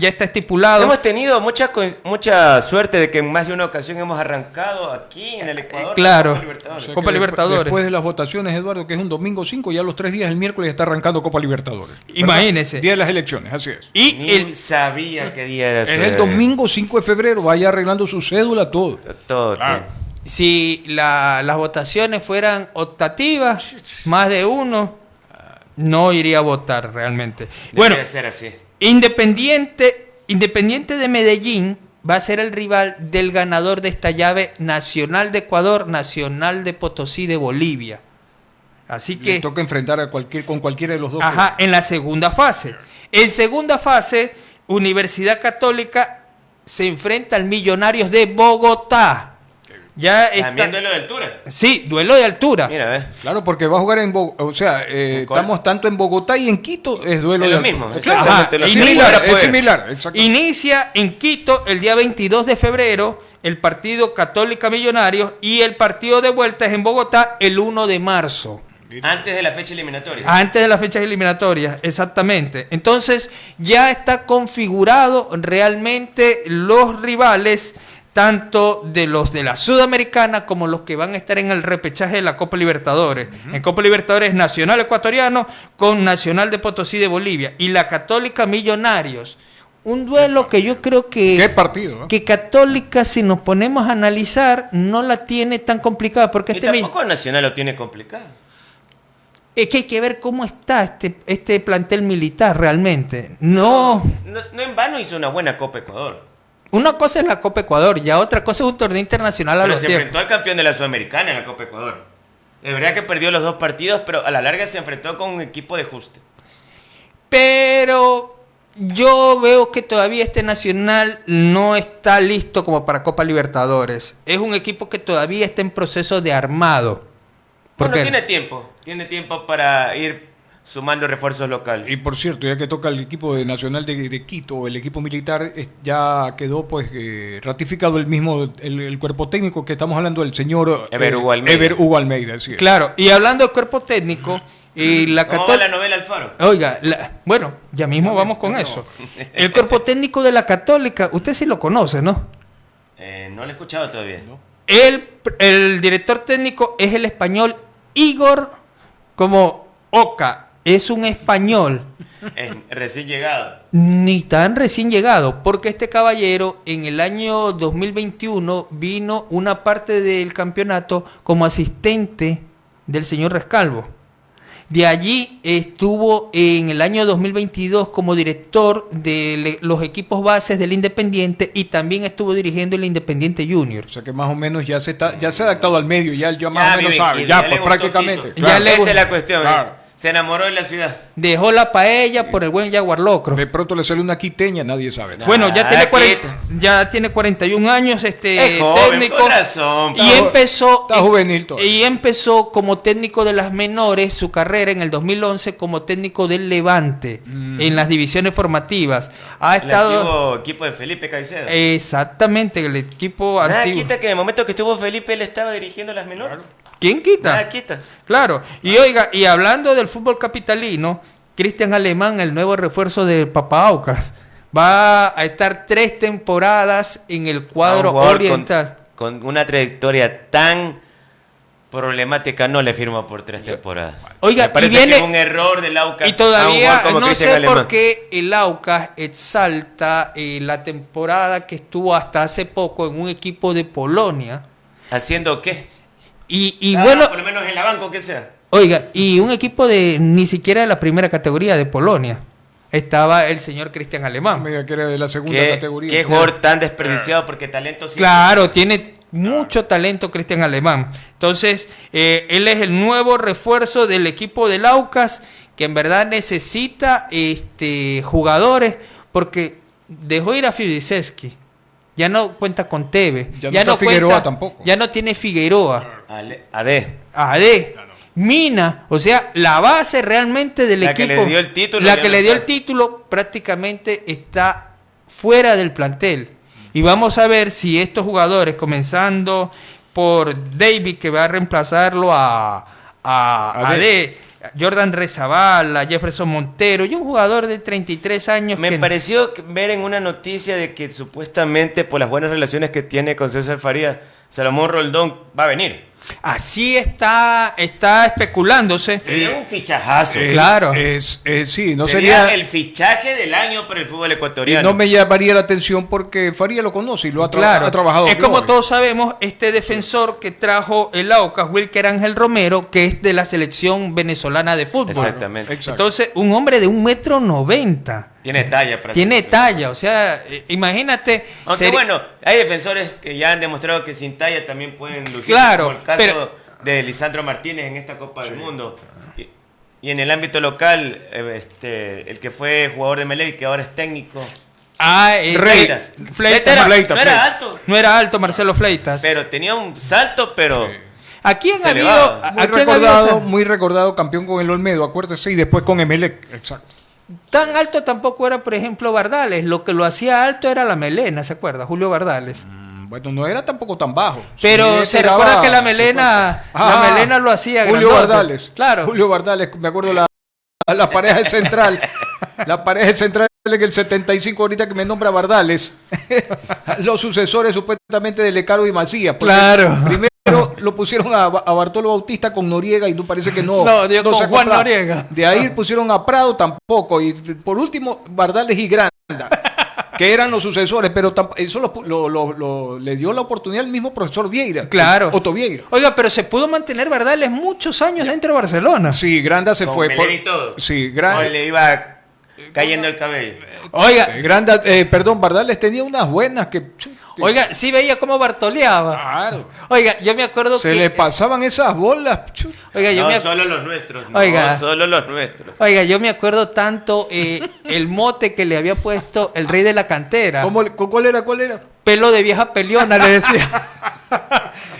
está estipulado. Hemos tenido mucha suerte de que en más de una ocasión hemos arrancado aquí en el Ecuador. claro. Copa Libertadores. O sea Copa que Libertadores. Después de las votaciones, Eduardo, que es un domingo 5, ya los 3 días, el miércoles está arrancando Copa Libertadores. ¿Verdad? Imagínese. Día de las elecciones, así es. Y Ni sabía qué día era eso. Es el domingo 5 de febrero, vaya arreglando su cédula, todo. Todo. Claro. si las votaciones fueran optativas, más de uno no iría a votar realmente. Bueno, Debería ser así. Independiente de Medellín va a ser el rival del ganador de esta llave, Nacional de Ecuador, Nacional de Potosí de Bolivia. Así Le que, toca enfrentar con cualquiera de los dos. ajá, en la segunda fase. En segunda fase, Universidad Católica se enfrenta al Millonarios de Bogotá. Ya También está, duelo de altura. sí, duelo de altura. Mira, ¿ves? Claro, porque va a jugar en Bogotá. O sea, estamos tanto en Bogotá y en Quito, es duelo Es de lo altura. mismo, Claro, exactamente lo es mismo. similar, Para es poder. similar, exactamente. Inicia en Quito el día 22 de febrero el partido Católica Millonarios y el partido de vuelta es en Bogotá el 1 de marzo. Antes de la fecha eliminatoria. Antes de las fechas eliminatorias, exactamente. Entonces ya está configurado realmente los rivales, tanto de los de la Sudamericana como los que van a estar en el repechaje de la Copa Libertadores. En Copa Libertadores, Nacional Ecuatoriano con Nacional de Potosí de Bolivia y la Católica Millonarios. Un duelo que yo creo que... Qué partido, ¿eh? Que Católica, si nos ponemos a analizar, no la tiene tan complicada porque Y tampoco Nacional lo tiene complicado. es que hay que ver cómo está este plantel militar realmente. No, No en vano hizo una buena Copa Ecuador. una cosa es la Copa Ecuador, ya otra cosa es un torneo internacional a Pero los se tiempos. enfrentó al campeón de la Sudamericana en la Copa Ecuador. Es verdad que perdió los dos partidos, pero a la larga se enfrentó con un equipo de ajuste. Pero yo veo que todavía este Nacional no está listo como para Copa Libertadores. Es un equipo que todavía está en proceso de armado. ¿Por qué? Tiene tiempo para ir sumando refuerzos locales. Y por cierto, ya que toca el equipo nacional de Quito, el equipo militar, ya quedó pues ratificado el cuerpo técnico que estamos hablando del señor Ever Hugo Almeida. Así es. Claro, y hablando del cuerpo técnico, ¿Cómo va la novela Alfaro? Oiga, bueno, ya mismo vamos con eso. El cuerpo técnico de la Católica, usted sí lo conoce, ¿no? No lo he escuchado todavía. ¿No? El director técnico es el español Igor como Oca. Es un español. Recién llegado. Ni tan recién llegado, porque este caballero en el año 2021 vino una parte del campeonato como asistente del señor Rescalvo. De allí estuvo en el año 2022 como director de los equipos bases del Independiente y también estuvo dirigiendo el Independiente Junior. O sea que más o menos ya se ha adaptado al medio, ya más o menos sabe, ya pues prácticamente. Claro. Esa es la cuestión. Claro. Se enamoró de la ciudad. Dejó la paella por el buen Jaguar Locro. De pronto le sale una quiteña, nadie sabe. Bueno, ya tiene 41 años es joven, técnico. Con razón. Está juvenil todavía. Y empezó como técnico de las menores su carrera en el 2011 como técnico del Levante en las divisiones formativas. Ha estado el equipo de Felipe Caicedo. Exactamente, el equipo antiguo. Quita que en el momento que estuvo Felipe él estaba dirigiendo las menores. Claro. ¿Quién quita? Nada quita. Claro. Y oiga, y hablando del fútbol capitalino, Cristian Alemán, el nuevo refuerzo de Papa Aucas, va a estar 3 temporadas en el cuadro oriental. Con una trayectoria tan problemática no le firma por 3 temporadas. Oiga, me parece que es un error del Aucas. Y todavía no sé por qué el Aucas exalta la temporada que estuvo hasta hace poco en un equipo de Polonia. ¿Haciendo qué? Y bueno, por lo menos en la banca, que sea. Oiga, y un equipo de ni siquiera de la primera categoría de Polonia. Estaba el señor Cristian Alemán. Mira, que era de la segunda categoría. Qué jugador tan desperdiciado, porque talento sí. Claro, tiene mucho talento Cristian Alemán. Entonces, él es el nuevo refuerzo del equipo del Aucas, que en verdad necesita jugadores, porque dejó ir a Fiudiceski. Ya no cuenta con Tevez. Ya no Figueroa tampoco. Ya no tiene Figueroa. AD. Mina, o sea, la base realmente del equipo. La que le dio el título. La que le dio el título prácticamente está fuera del plantel. Y vamos a ver si estos jugadores, comenzando por David, que va a reemplazarlo a AD, Jordan Rezabala, Jefferson Montero y un jugador de 33 años. Me pareció ver en una noticia de que supuestamente por las buenas relaciones que tiene con César Farías, Salomón Roldón va a venir. Así está especulándose. Sería un fichajazo. Claro. Sería el fichaje del año para el fútbol ecuatoriano. Y no me llamaría la atención porque Faría lo conoce y lo ha trabajado. Es como todos sabemos, este defensor que trajo el Aucas, Wilker Ángel Romero, que es de la selección venezolana de fútbol. Exactamente. Entonces, un hombre de 1,90 m. Tiene talla, o sea, imagínate. Aunque bueno, hay defensores que ya han demostrado que sin talla también pueden lucir. Claro, como el caso de Lisandro Martínez en esta Copa del Mundo. Y en el ámbito local, el que fue jugador de Melec, que ahora es técnico. Fleitas. No era alto. No era alto Marcelo Fleitas. Pero tenía un salto, pero... Sí. ¿A quién ha habido? Muy recordado, campeón con el Olmedo, acuérdese, y después con Emelec. Exacto. Tan alto tampoco era, por ejemplo, Bardales. Lo que lo hacía alto era la melena, ¿se acuerda? Julio Bardales. Bueno, no era tampoco tan bajo. Pero se recuerda que la melena lo hacía Julio grandote. Bardales. Claro. Julio Bardales, me acuerdo la pareja central. La pareja central en el 75, ahorita que me nombra Bardales. Los sucesores supuestamente de Lecaro y Macías. Claro. Primero lo pusieron a Bartolo Bautista con Noriega y no parece que no. No, con Juan Noriega. De ahí pusieron a Prado tampoco. Y por último, Bardales y Granda, que eran los sucesores, pero eso le dio la oportunidad al mismo profesor Vieira. Claro. Otto Vieira. Oiga, pero se pudo mantener Bardales muchos años dentro de Barcelona. Sí, Granda se fue. Y todo. Sí, Granda. Le iba cayendo el cabello. Oiga. Granda, Bardales tenía unas buenas que... Oiga, sí veía cómo bartoleaba. Claro. Oiga, yo me acuerdo que... Se le pasaban esas bolas. Oiga, solo los nuestros. Solo los nuestros. Oiga, yo me acuerdo tanto el mote que le había puesto el rey de la cantera. ¿Cuál era? Pelo de vieja peliona, le decía.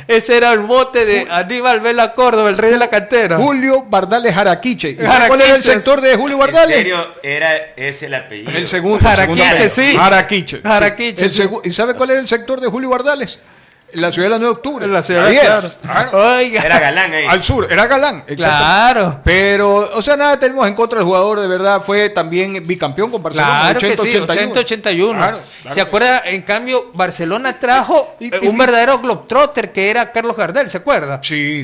Ese era el bote de Aníbal Vela Córdoba, el rey de la cantera. Julio Bardales Jaraquiche. ¿Y sabe cuál era el sector de Julio ¿En Bardales? serio era ese el apellido? El segundo. Jaraquiche, sí. Jaraquiche. Jaraquiche, El sí. ¿Y sabe cuál era el sector de Julio Bardales? En la ciudad de la 9 de octubre. En la ciudad, Ahí era. claro. Oiga. Era galán ahí. Al sur, era galán, exacto. Claro. Pero, o sea, nada tenemos en contra del jugador, de verdad, fue también bicampeón con Barcelona. Claro que sí, 80-81. Claro, ¿Se acuerda? En cambio, Barcelona trajo Y- un verdadero globetrotter que era Carlos Gardel, ¿se acuerda? Sí.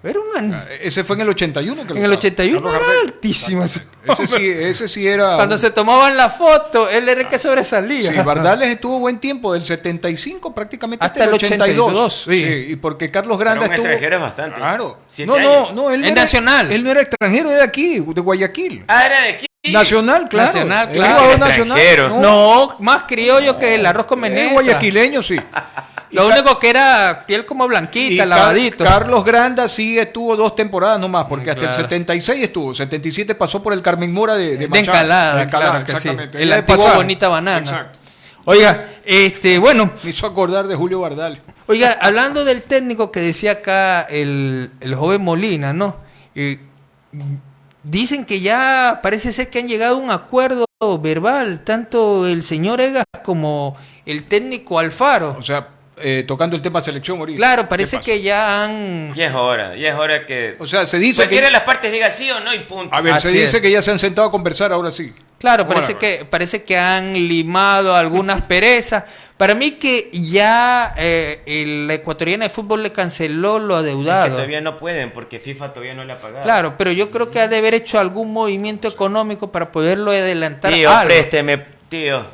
Era una... Ese fue en el 81. Que En el 81 Carlos era Gardel. altísimo. Ese sí era... Cuando se tomaban la foto, él era el que sobresalía. Sí, Bardales estuvo buen tiempo, del 75 prácticamente Hasta el 82, sí. Y porque Carlos Para Granda un estuvo... extranjero es bastante. Claro. 7 No, años. él no Es era- nacional. Él no era extranjero, era aquí, de Guayaquil. Ah, era de aquí. Nacional, claro. Nacional, Es claro. jugador Extranjero. nacional. No, más criollo que el arroz con Es menestra. guayaquileño, sí. Lo único que era piel como blanquita, lavadito. Carlos Granda sí estuvo 2 temporadas nomás, porque hasta Claro. el 76 estuvo. 77 pasó por el Carmen Mora de De Machado. Encalada, claro que sí. exactamente. El Ahí antiguo pasaba. Bonita Banana. Exacto. Oiga, bueno, Me hizo acordar de Julio Bardal. oiga, hablando del técnico que decía acá el joven Molina, ¿no? Dicen que ya parece ser que han llegado a un acuerdo verbal, tanto el señor Egas como el técnico Alfaro. O sea, tocando el tema selección ahorita. Claro, parece ¿Qué pasa? que ya han... Ya es hora que O sea, se dice cualquiera de que... las partes diga sí o no y punto. A ver, se Así dice es. que ya se han sentado a conversar, ahora sí. Claro, Bueno, parece que han limado algunas perezas. Para mí que ya la ecuatoriana de fútbol le canceló lo Es que adeudado. todavía no pueden porque FIFA todavía no le ha pagado. Claro, pero yo creo que ha de haber hecho algún movimiento económico para poderlo adelantar Tío, algo. présteme, tío.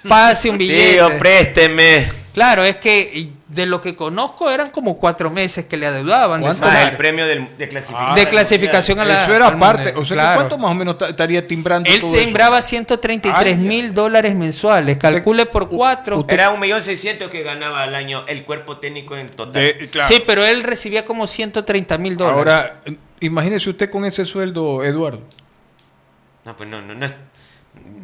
Pase un billete. Tío, présteme. Claro, es que de lo que conozco eran como 4 meses que le adeudaban. De ¿Cuánto? Más salario. el premio de clasificación. De clasificación a la... Eso era al aparte. mundial. O sea, Claro. que ¿cuánto más o menos estaría timbrando Él todo timbraba eso? $133,000 mensuales. Calcule por 4. Era 1.600.000 que ganaba al año el cuerpo técnico en total. Claro. Sí, pero él recibía como $130,000. Ahora, imagínese usted con ese sueldo, Eduardo. No, pues no es...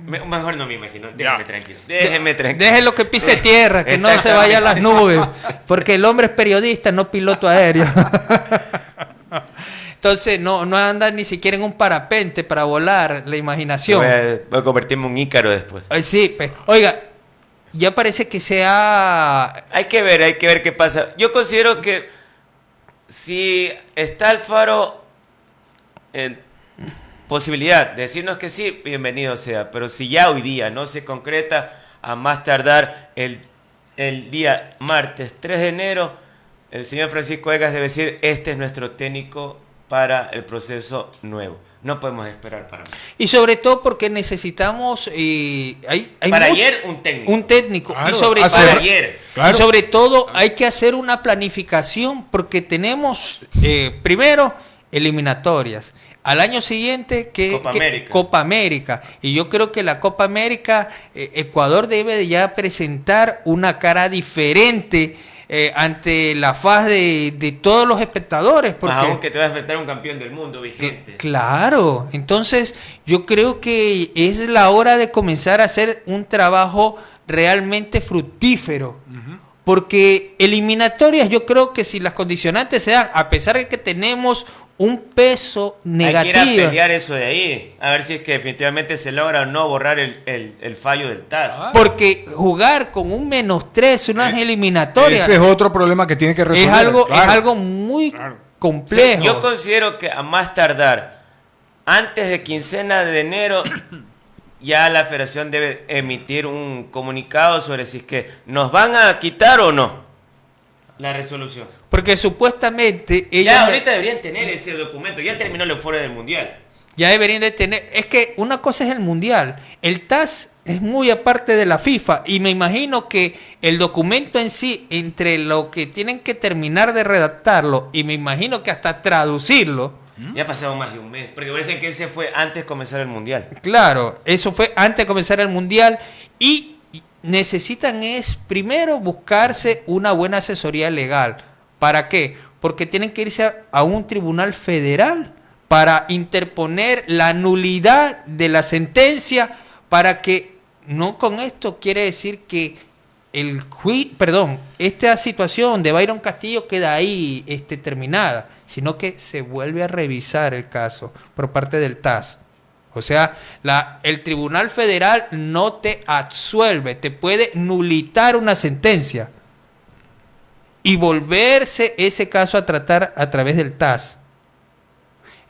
Mejor no me imagino. Déjeme tranquilo. Déjeme tranquilo. Déjelo que pise tierra, que no se vaya a las nubes, porque el hombre es periodista, no piloto aéreo. Entonces no anda ni siquiera en un parapente para volar la imaginación. Voy a convertirme en un ícaro después. Sí, oiga, ya parece que se ha... Hay que ver qué pasa. Yo considero que si está Alfaro en posibilidad de decirnos que sí, bienvenido sea. Pero si ya hoy día no se concreta, a más tardar el día martes 3 de enero, el señor Francisco Egas debe decir, este es nuestro técnico para el proceso nuevo. No podemos esperar para más. Y sobre todo porque necesitamos... hay Para mu- ayer un técnico. Un técnico. Claro, y sobre hacer- Para todo... ayer. Claro. Y sobre todo hay que hacer una planificación porque tenemos primero eliminatorias. Al año siguiente Copa América. Y yo creo que la Copa América, Ecuador debe de ya presentar una cara diferente ante la faz de todos los espectadores. Porque, Más aún que te va a enfrentar a un campeón del mundo vigente. claro, entonces yo creo que es la hora de comenzar a hacer un trabajo realmente fructífero. Porque eliminatorias, yo creo que si las condicionantes se dan, a pesar de que tenemos un peso negativo. Hay que ir a pelear eso de ahí. A ver si es que definitivamente se logra o no borrar el fallo del TAS. Porque jugar con un -3, unas eliminatorias, Ese es otro problema que tiene que resolver. es algo muy complejo. Yo considero que a más tardar, antes de quincena de enero, ya la federación debe emitir un comunicado sobre si es que nos van a quitar o no la resolución. Porque supuestamente Ya ellos ahorita deberían tener ese documento. Ya terminó el fuera del mundial. ya deberían de tener... Es que una cosa es el Mundial. El TAS es muy aparte de la FIFA. Y me imagino que el documento en sí, entre lo que tienen que terminar de redactarlo y me imagino que hasta traducirlo... Ya ha pasado más de un mes. Porque parece que ese fue antes de comenzar el mundial. Claro, eso fue antes de comenzar el Mundial. Y necesitan es primero buscarse una buena asesoría legal. ¿Para qué? Porque tienen que irse a un tribunal federal para interponer la nulidad de la sentencia para que, no con esto quiere decir que esta situación de Byron Castillo queda ahí terminada, sino que se vuelve a revisar el caso por parte del TAS. O sea, el Tribunal Federal no te absuelve, te puede nulitar una sentencia y volverse ese caso a tratar a través del TAS.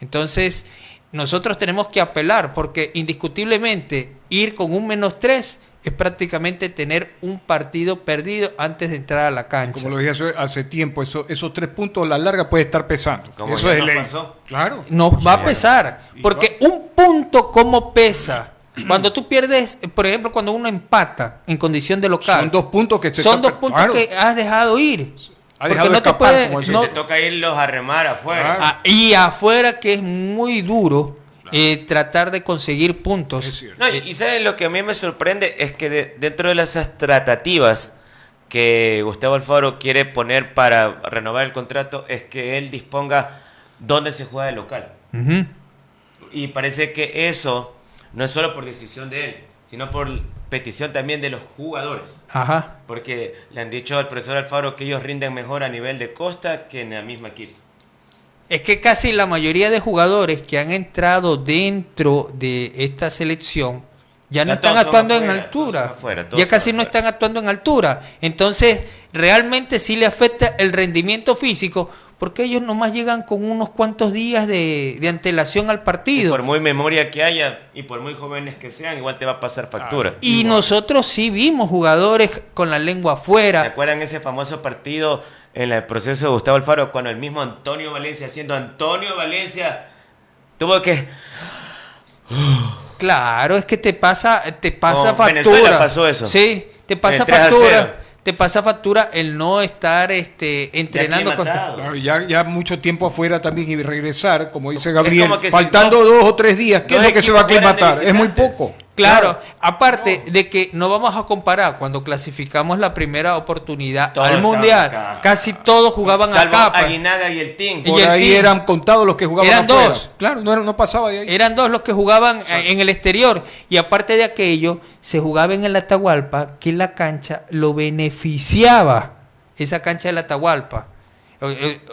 Entonces, nosotros tenemos que apelar, porque indiscutiblemente ir con un -3 es prácticamente tener un partido perdido antes de entrar a la cancha. Como lo dije hace tiempo, esos 3 puntos a la larga puede estar pesando. Como eso ya es nos ley. pasó. Claro. Nos va a pesar, porque un punto como pesa. Cuando tú pierdes, por ejemplo, cuando uno empata en condición de local, Son 2 puntos que claro, que has dejado ir. Ha dejado Porque no te escapar, puede, como Te toca irlos a remar afuera. Claro. y afuera, que es muy duro tratar de conseguir Es puntos. cierto. No, y ¿saben lo que a mí me sorprende? Es que dentro de las tratativas que Gustavo Alfaro quiere poner para renovar el contrato, es que él disponga dónde se juega el local. Ujú. Y parece que eso no es solo por decisión de él, sino por petición también de los jugadores. Ajá. Porque le han dicho al profesor Alfaro que ellos rinden mejor a nivel de costa que en la misma Quito. Es que casi la mayoría de jugadores que han entrado dentro de esta selección ya no Ya están todos son actuando en afuera, altura. todos son afuera, todos Ya casi son no afuera. están actuando en altura. Entonces, realmente sí le afecta el rendimiento físico, porque ellos nomás llegan con unos cuantos días de antelación al Y partido. por muy memoria que haya y por muy jóvenes que sean, igual te va a pasar factura. Y nosotros sí vimos jugadores con la lengua ¿Se afuera. acuerdan ese famoso partido en el proceso de Gustavo Alfaro cuando el mismo Antonio Valencia, siendo Antonio Valencia, tuvo que... Claro, es que te pasa Con factura. Venezuela pasó eso. Sí, te pasa El 3-0. factura. Te pasa factura el no estar entrenando con aclimatado. Claro, ya mucho tiempo afuera también y regresar, como dice Gabriel, como que si faltando 2 o 3 días, ¿qué dos es lo que se va a equipos fueran de aclimatar? Es muy visitantes. poco. Claro, aparte de que no vamos a comparar cuando clasificamos la primera oportunidad Todos al estaban Mundial, acá. casi todos jugaban Salvo acá. pues. Aguinaga y el Team. Y Por el ahí team. eran contados los que jugaban Eran afuera. 2. Claro, no pasaba de ahí. Eran 2 los que jugaban en el exterior. Y aparte de aquello, se jugaba en el Atahualpa, que la cancha lo beneficiaba. Esa cancha del Atahualpa.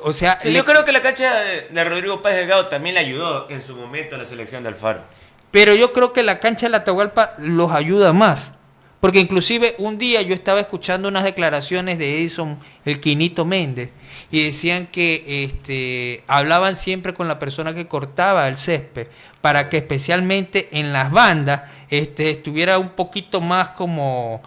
O sea, Sí, yo creo que la cancha de Rodrigo Paz Delgado también le ayudó en su momento a la selección de Alfaro. pero yo creo que la cancha del Atahualpa los ayuda más. Porque inclusive un día yo estaba escuchando unas declaraciones de Edison, el Quinito Méndez, y decían que hablaban siempre con la persona que cortaba el césped, para que especialmente en las bandas estuviera un poquito más como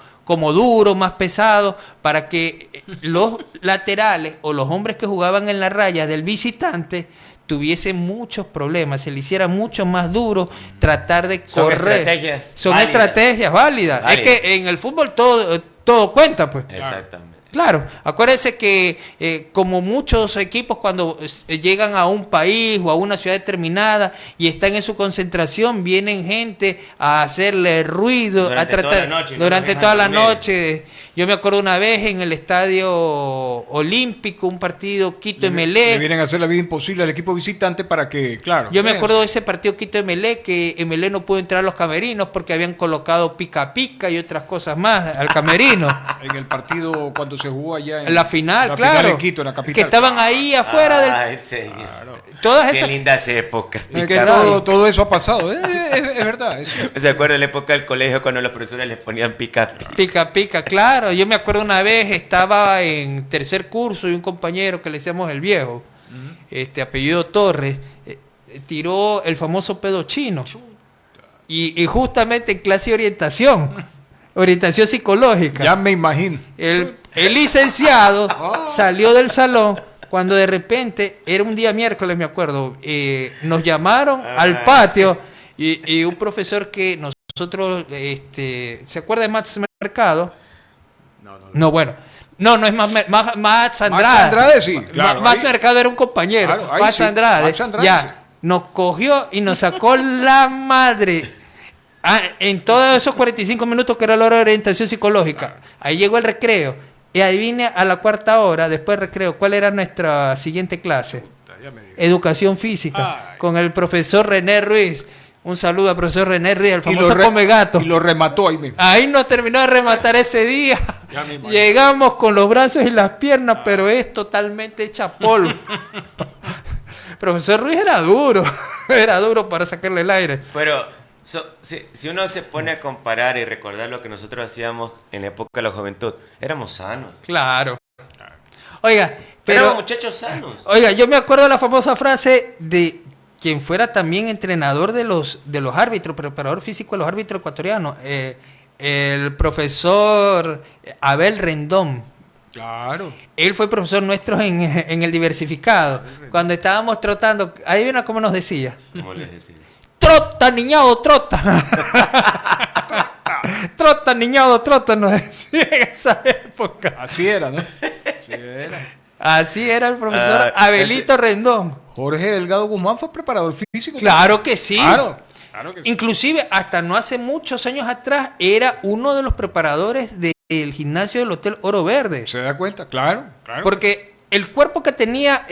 duro, más pesado, para que los laterales o los hombres que jugaban en la raya del visitante tuviesen muchos problemas, se le hiciera mucho más duro tratar de Son correr. estrategias Son válidas. estrategias válidas. Válidas. Es que en el fútbol todo cuenta, pues. Exactamente. Claro, acuérdense que como muchos equipos cuando llegan a un país o a una ciudad determinada y están en su concentración, vienen gente a hacerle ruido, Durante a tratar toda la noche, no durante los toda la dejan dormir. noche. Yo me acuerdo una vez en el Estadio Olímpico, un partido Quito Le MLE. vienen a hacer la vida imposible al equipo visitante para que, claro. Yo me vean. acuerdo de ese partido Quito MLE, que MLE no pudo entrar a los camerinos porque habían colocado pica pica y otras cosas más al camerino. En el partido cuando se jugó allá En la final, la claro. final en Quito, en la capital. Que estaban ahí afuera del. Ay, señor. Todas Qué esas. lindas épocas. Y que Caray. todo eso ha pasado. Es verdad. ¿Se acuerda de la época del colegio cuando los profesores les ponían picar? Pica pica, claro. Yo me acuerdo una vez, estaba en tercer curso y un compañero que le decíamos el viejo, apellido Torres, tiró el famoso pedo chino. Y justamente en clase de orientación psicológica. Ya me imagino. El licenciado salió del salón cuando de repente, era un día miércoles, me acuerdo, nos llamaron al patio y un profesor que nosotros, ¿se acuerda de Max Mercado? No, bueno. No es Max Andrade. Max Andrade, sí, claro, Max ahí. Mercado era un compañero. Claro, ahí Max sí, Andrade, Max Andrade, ya, sí. nos cogió y nos sacó la madre. En todos esos 45 minutos que era la hora de orientación psicológica. Ahí llegó el recreo. Y adivine a la 4:00, después del recreo, ¿cuál era nuestra siguiente clase? Educación física. Ay. Con el profesor René Ruiz. Un saludo al profesor René Ríos, el Y famoso come gato. Y lo remató ahí mismo. Ahí no terminó de rematar ese día. Llegamos con los brazos y las piernas, pero es totalmente hecha polvo. Profesor Ruiz era duro para sacarle el aire. Pero si uno se pone a comparar y recordar lo que nosotros hacíamos en la época de la juventud, éramos sanos. Claro. Oiga, Éramos muchachos sanos. Oiga, yo me acuerdo de la famosa frase de quien fuera también entrenador de los árbitros, preparador físico de los árbitros ecuatorianos, el profesor Abel Rendón. Claro. Él fue profesor nuestro en el diversificado. Cuando estábamos trotando, ahí viene cómo nos decía. ¿Cómo les decía? Trota, niñado, trota. Trota, niñado, trota, nos decía en esa época. Así era, ¿no? Así era. Así era el profesor Abelito Rendón. Jorge Delgado Guzmán fue preparador físico. Claro que sí. Claro que sí. Inclusive, hasta no hace muchos años atrás, era uno de los preparadores del gimnasio del Hotel Oro Verde. ¿Se da cuenta? Claro. Porque el cuerpo que tenía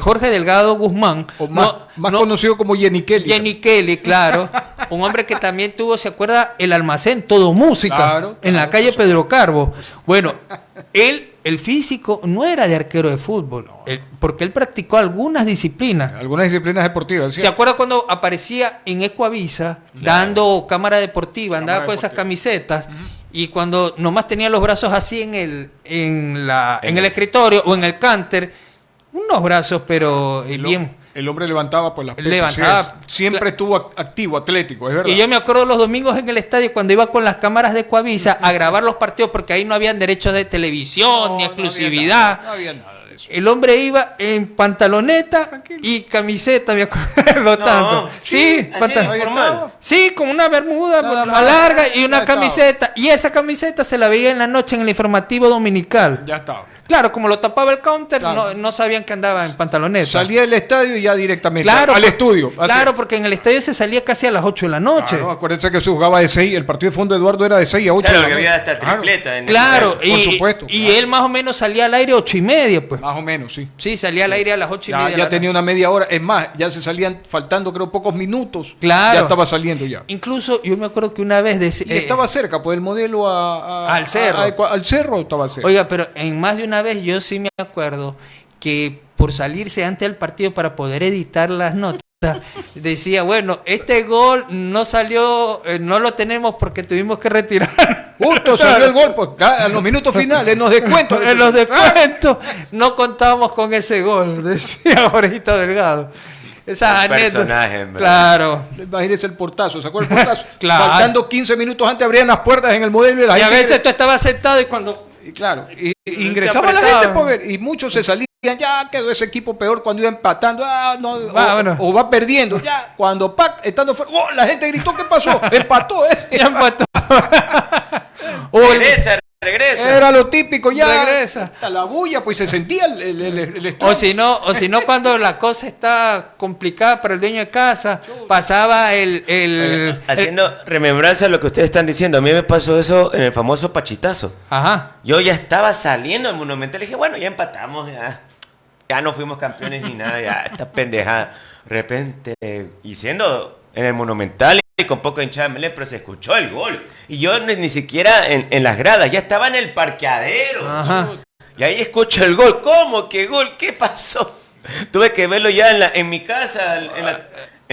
Jorge Delgado Guzmán, O más conocido como Jenny Kelly. Jenny Kelly, claro, un hombre que también tuvo, ¿se acuerda? El almacén Todo Música, Claro, en la calle Pedro Carbo. Bueno, el físico no era de arquero de fútbol, porque él practicó algunas disciplinas. Algunas disciplinas deportivas. ¿sí? ¿Se acuerda cuando aparecía en Ecuavisa dando cámara deportiva, andaba con esas camisetas? Y cuando nomás tenía los brazos así en el escritorio o en el canter, unos brazos, pero bien. El hombre levantaba pues las pesas. Levantaba. Sí, siempre estuvo activo, atlético, es verdad. Y yo me acuerdo los domingos en el estadio cuando iba con las cámaras de Ecuavisa a grabar los partidos, porque ahí no habían derechos de televisión ni exclusividad. No había nada de eso. El hombre iba en pantaloneta y camiseta, me acuerdo tanto. Sí, formal. Sí, con una bermuda Nada más. larga y una Ya camiseta. Y esa camiseta se la veía en la noche en el informativo dominical. Ya estaba. Claro, como lo tapaba el counter, Claro. no sabían que andaba en pantaloneta. Salía del estadio y ya directamente Claro, al estudio. Así. Claro, porque en el estadio se salía casi a las 8 de la noche. Claro, acuérdense que se jugaba de 6, el partido de fondo de Eduardo era de 6 a 8. Claro, de que la había noche. hasta tripleta. En Claro, el- por supuesto, y claro. él más o menos salía al aire 8:30, pues. Más o menos, sí. Sí, salía al aire a las 8:30. Ya tenía una media hora. Es más, ya se salían faltando creo pocos minutos. Claro. Ya estaba saliendo ya. Incluso yo me acuerdo que una vez Y estaba cerca, pues el modelo al cerro. al cerro estaba cerca. Oiga, pero en más de una vez yo sí me acuerdo que por salirse antes del partido para poder editar las notas, decía, bueno, este gol no salió, no lo tenemos porque tuvimos que retirar. Justo salió el gol, pues, a los minutos finales, nos descuentos. En los descuentos no contábamos con ese gol, decía Jorgito Delgado. Esas Un anécdotas. personaje, en verdad. Claro. Imagínese el portazo, ¿se acuerda el portazo? Claro. Faltando 15 minutos antes abrían las puertas en el modelo y la Y a gente... veces tú estabas sentado y cuando... Y claro, y ingresaba la apretaban. gente, pobre, y muchos se salían, ya quedó ese equipo peor cuando iba empatando, Bueno. o va perdiendo, ya, cuando estando fuera, la gente gritó, ¿qué pasó? Empató, Ya empató. O el- Regresa. Era lo típico, ya. Regresa. Hasta la bulla, pues se sentía el estrés. O si no, cuando la cosa está complicada para el dueño de casa, pasaba Haciendo remembranza de lo que ustedes están diciendo, a mí me pasó eso en el famoso Pachitazo. Ajá. Yo ya estaba saliendo del Monumental y dije, bueno, ya empatamos, ya no fuimos campeones ni nada, ya esta pendejada. De repente, y siendo en el Monumental y con poco hinchada de Melé, pero se escuchó el gol. Y yo ni siquiera en las gradas, ya estaba en el parqueadero. Ajá. Y ahí escucho el gol. ¿Cómo? ¿Qué gol? ¿Qué pasó? Tuve que verlo ya en mi casa,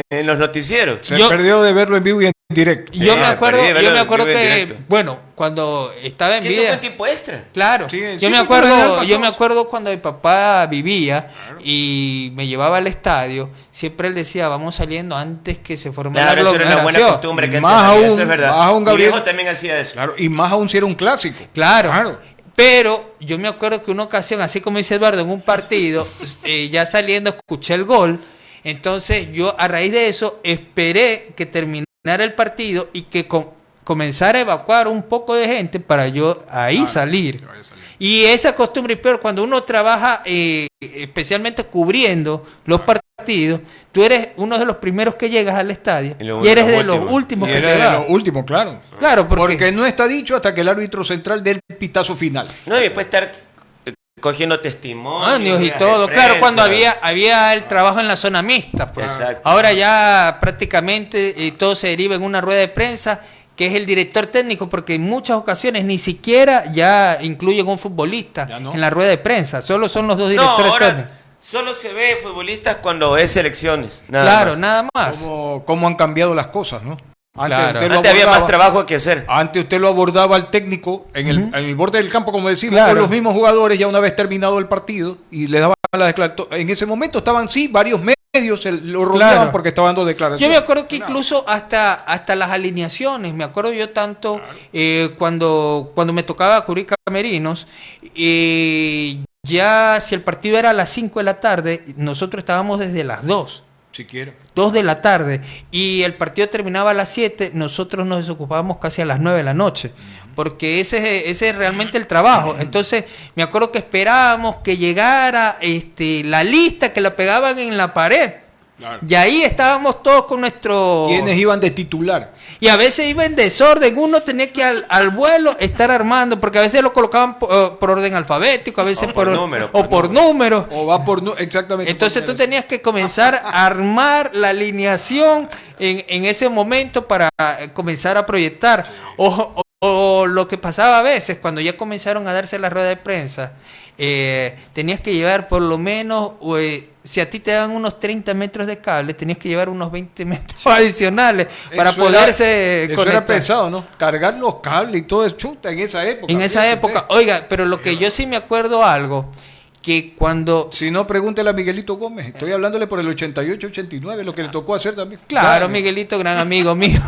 en los noticieros. Se Yo- perdió de verlo en vivo y en directo. Sí, Yo me acuerdo vivo en que, directo. bueno, cuando estaba en ¿Qué eso fue vida... tiempo extra? Claro, Sí, yo sí, me porque en general acuerdo, pasó yo me eso. acuerdo cuando mi papá vivía y me llevaba al estadio, siempre él decía, vamos saliendo antes que se forme Claro, la eso era una buena aglomeración. costumbre que Más antes había, aún, eso es verdad. más aún, Mi Gabriel. viejo también hacía eso. Claro, y más aún si era un clásico. Claro. Pero yo me acuerdo que una ocasión, así como dice Eduardo, en un partido, ya saliendo escuché el gol, entonces yo a raíz de eso esperé que terminara el partido y que comenzara a evacuar un poco de gente para yo ahí salir. Y esa costumbre, pero cuando uno trabaja especialmente cubriendo los partidos, tú eres uno de los primeros que llegas al estadio y eres de los últimos Y que era te de vas. lo último, claro. Claro, Porque no está dicho hasta que el árbitro central dé el pitazo final. No, y después estar cogiendo testimonios y de todo, prensa. claro, cuando había el trabajo en la zona mixta, pues. Exacto. Ahora ya prácticamente todo se deriva en una rueda de prensa, que es el director técnico, porque en muchas ocasiones ni siquiera ya incluyen un futbolista en la rueda de prensa, solo son los dos directores técnicos. Solo se ve futbolistas cuando es selecciones. Nada más. ¿Cómo han cambiado las cosas, no? Antes había más trabajo que hacer. Antes usted lo abordaba al técnico en el borde del campo, como decimos, Claro. con los mismos jugadores ya una vez terminado el partido y le daban la declaración. En ese momento estaban, varios medios lo rodeaban porque estaban dando declaraciones. Yo me acuerdo que incluso hasta las alineaciones, me acuerdo yo tanto cuando me tocaba cubrir camerinos, ya si el partido era a las 5 de la tarde, nosotros estábamos desde las 2. Siquiera. 2 de la tarde, y el partido terminaba a las 7, nosotros nos desocupábamos casi a las 9 de la noche, porque ese es realmente el trabajo. Entonces me acuerdo que esperábamos que llegara la lista, que la pegaban en la pared. Claro. Y ahí estábamos todos con nuestro... ¿Quiénes iban de titular? Y a veces iba en desorden, uno tenía que al vuelo estar armando, porque a veces lo colocaban por orden alfabético, a veces por número. O va por número, exactamente. Entonces tú tenías que comenzar a armar la alineación en ese momento para comenzar a proyectar. O lo que pasaba a veces, cuando ya comenzaron a darse las ruedas de prensa, tenías que llevar por lo menos... si a ti te daban unos 30 metros de cable, tenías que llevar unos 20 metros adicionales para poderse conectar. Eso era pesado, ¿no? Cargar los cables y todo eso, chuta, en esa época. En esa época, oiga, pero lo que yo sí me acuerdo algo, que cuando... Si no, pregúntele a Miguelito Gómez. Estoy hablándole por el 88-89, lo que le tocó hacer también. Claro, Miguelito, gran amigo mío.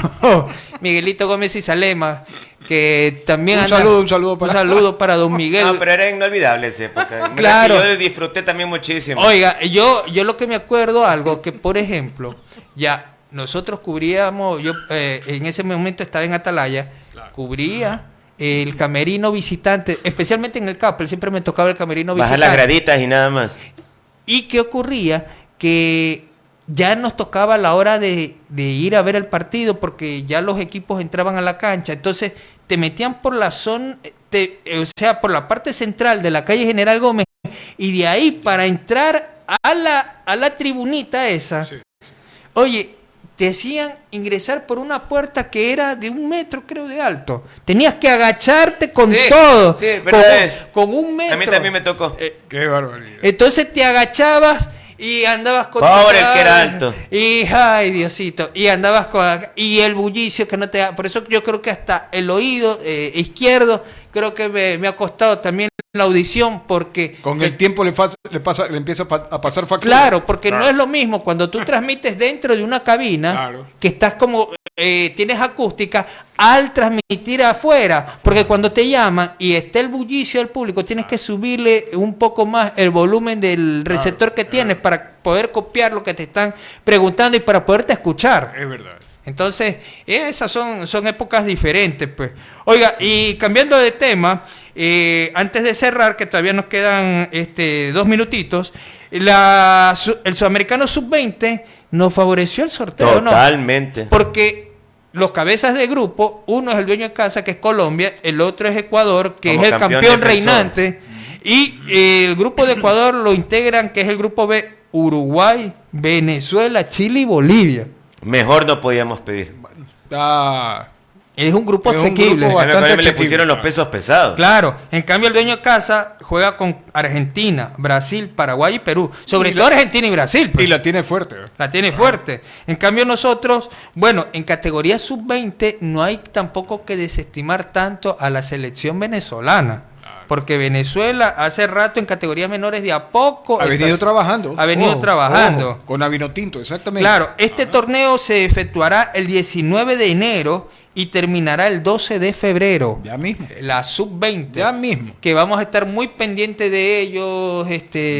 Miguelito Gómez y Salema, que también... Un saludo para don Miguel. No, pero era inolvidable esa época. Claro. Yo disfruté también muchísimo. Oiga, yo lo que me acuerdo algo, que por ejemplo, ya nosotros cubríamos, yo en ese momento estaba en Atalaya, cubría el camerino visitante, especialmente en el Capel, siempre me tocaba el camerino visitante. Bajar las graditas y nada más. ¿Y qué ocurría? Que ya nos tocaba la hora de ir a ver el partido, porque ya los equipos entraban a la cancha, entonces te metían por la zona, por la parte central de la calle General Gómez, y de ahí para entrar a la tribunita esa, sí. Oye, te hacían ingresar por una puerta que era de 1 metro, creo, de alto. Tenías que agacharte con todo. Sí, pero con 1 metro. A mí también me tocó. Qué barbaridad. Entonces te agachabas y andabas con... Pobre el que era alto. Y, ay, Diosito. Y andabas con... Y el bullicio que no te da... Por eso yo creo que hasta el oído izquierdo, creo que me ha costado también la audición, porque... Con el tiempo le empieza a pasar factura. Claro, porque no es lo mismo cuando tú transmites dentro de una cabina, que estás como... tienes acústica, al transmitir afuera, porque cuando te llaman y está el bullicio del público, tienes que subirle un poco más el volumen del receptor que tienes para poder copiar lo que te están preguntando y para poderte escuchar. Es verdad. Entonces, esas son épocas diferentes, pues. Oiga, y cambiando de tema, antes de cerrar, que todavía nos quedan 2 minutitos, el Sudamericano Sub-20 nos favoreció el sorteo, ¿no? Totalmente. Porque los cabezas de grupo, uno es el dueño de casa, que es Colombia, el otro es Ecuador, que como es el campeón defensor. reinante, y el grupo de Ecuador lo integran, que es el grupo B, Uruguay, Venezuela, Chile y Bolivia. Mejor no podíamos pedir. Es un grupo asequible. Le pusieron los pesos pesados. Claro, en cambio el dueño de casa juega con Argentina, Brasil, Paraguay y Perú. Sobre todo Argentina y Brasil. Pues. Y la tiene fuerte. La tiene fuerte. En cambio nosotros, bueno, en categoría sub-20 no hay tampoco que desestimar tanto a la selección venezolana. Porque Venezuela hace rato en categorías menores de a poco... Ha venido trabajando. Con Avinotinto, exactamente. Claro, este torneo se efectuará el 19 de enero y terminará el 12 de febrero. Ya mismo. La sub-20. Ya mismo. Que vamos a estar muy pendientes de ellos.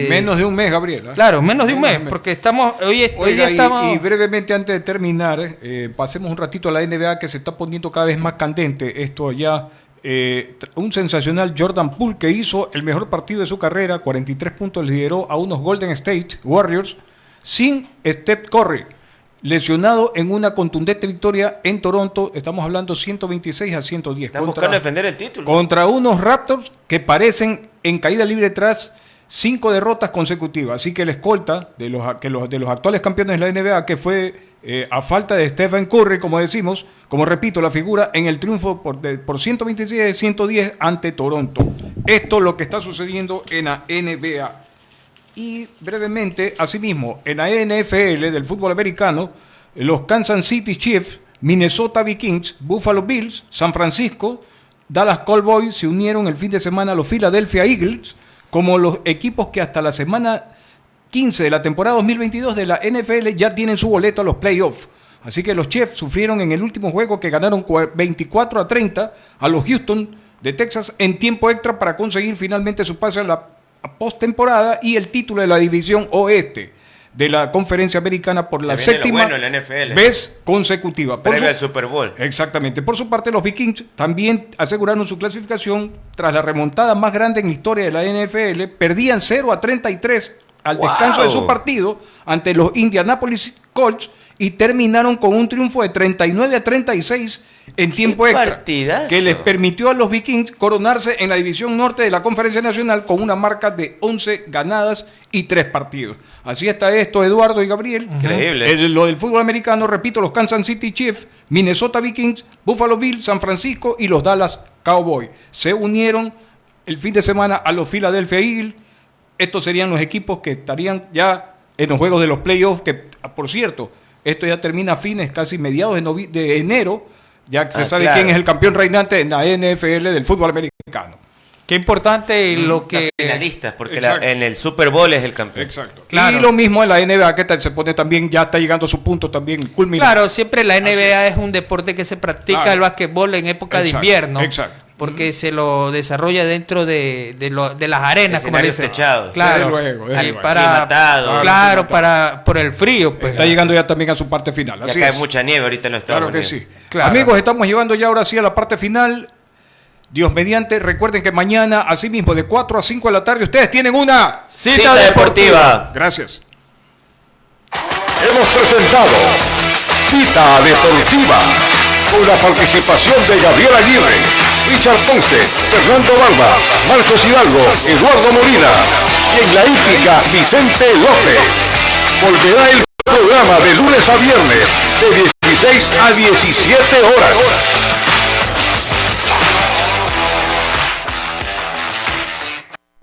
Menos de un mes, Gabriel. Claro, menos de un mes, porque estamos... Hoy día estamos... Y brevemente, antes de terminar, pasemos un ratito a la NBA, que se está poniendo cada vez más candente. Esto ya... un sensacional Jordan Poole, que hizo el mejor partido de su carrera, 43 puntos, lideró a unos Golden State Warriors sin Steph Curry. lesionado en una contundente victoria en Toronto. Estamos hablando 126-110. Están buscando defender el título. Contra unos Raptors que parecen en caída libre tras 5 derrotas consecutivas. Así que la escolta de los actuales campeones de la NBA, que fue a falta de Stephen Curry, como decimos, como repito, la figura en el triunfo por 126-110 ante Toronto. Esto es lo que está sucediendo en la NBA. Y brevemente, asimismo, en la NFL del fútbol americano, los Kansas City Chiefs, Minnesota Vikings, Buffalo Bills, San Francisco, Dallas Cowboys se unieron el fin de semana a los Philadelphia Eagles como los equipos que hasta la semana 15 de la temporada 2022 de la NFL ya tienen su boleto a los playoffs. Así que los Chiefs sufrieron en el último juego que ganaron 24-30 a los Houston de Texas en tiempo extra para conseguir finalmente su pase a la postemporada y el título de la división oeste de la conferencia americana por la séptima vez consecutiva. Previo al Super Bowl. Exactamente. Por su parte, los Vikings también aseguraron su clasificación tras la remontada más grande en la historia de la NFL. Perdían 0-33 al descanso de su partido ante los Indianapolis Colts y terminaron con un triunfo de 39-36 en tiempo extra, partidazo, que les permitió a los Vikings coronarse en la división norte de la Conferencia Nacional con una marca de 11 ganadas y 3 partidos. Así está esto, Eduardo y Gabriel. Increíble. Lo del fútbol americano, repito, los Kansas City Chiefs, Minnesota Vikings, Buffalo Bills, San Francisco y los Dallas Cowboys se unieron el fin de semana a los Philadelphia Eagles. Estos serían los equipos que estarían ya en los juegos de los playoffs, que por cierto, esto ya termina a fines, casi mediados de enero, ya que se sabe quién es el campeón reinante en la NFL del fútbol americano. Qué importante lo que... Finalistas, porque en el Super Bowl es el campeón. Exacto. Claro. Y lo mismo en la NBA, que se pone también, ya está llegando a su punto también culminante. Claro, siempre la NBA es un deporte que se practica el básquetbol en época de invierno. Exacto. Porque se lo desarrolla dentro de las arenas, como escenarios dicen. techados. Claro, por el frío. Pues. Está llegando ya también a su parte final. Ya cae mucha nieve ahorita en los Estados Unidos. Unidos. Claro que sí. Claro. Amigos, estamos llevando ya ahora sí a la parte final. Dios mediante, recuerden que mañana, así mismo, de 4 a 5 de la tarde, ustedes tienen una cita deportiva. Gracias. Hemos presentado Cita Deportiva con la participación de Gabriel Aguirre, Richard Ponce, Fernando Barba, Marcos Hidalgo, Eduardo Molina y en la hípica Vicente López. Volverá el programa de lunes a viernes de 16 a 17 horas.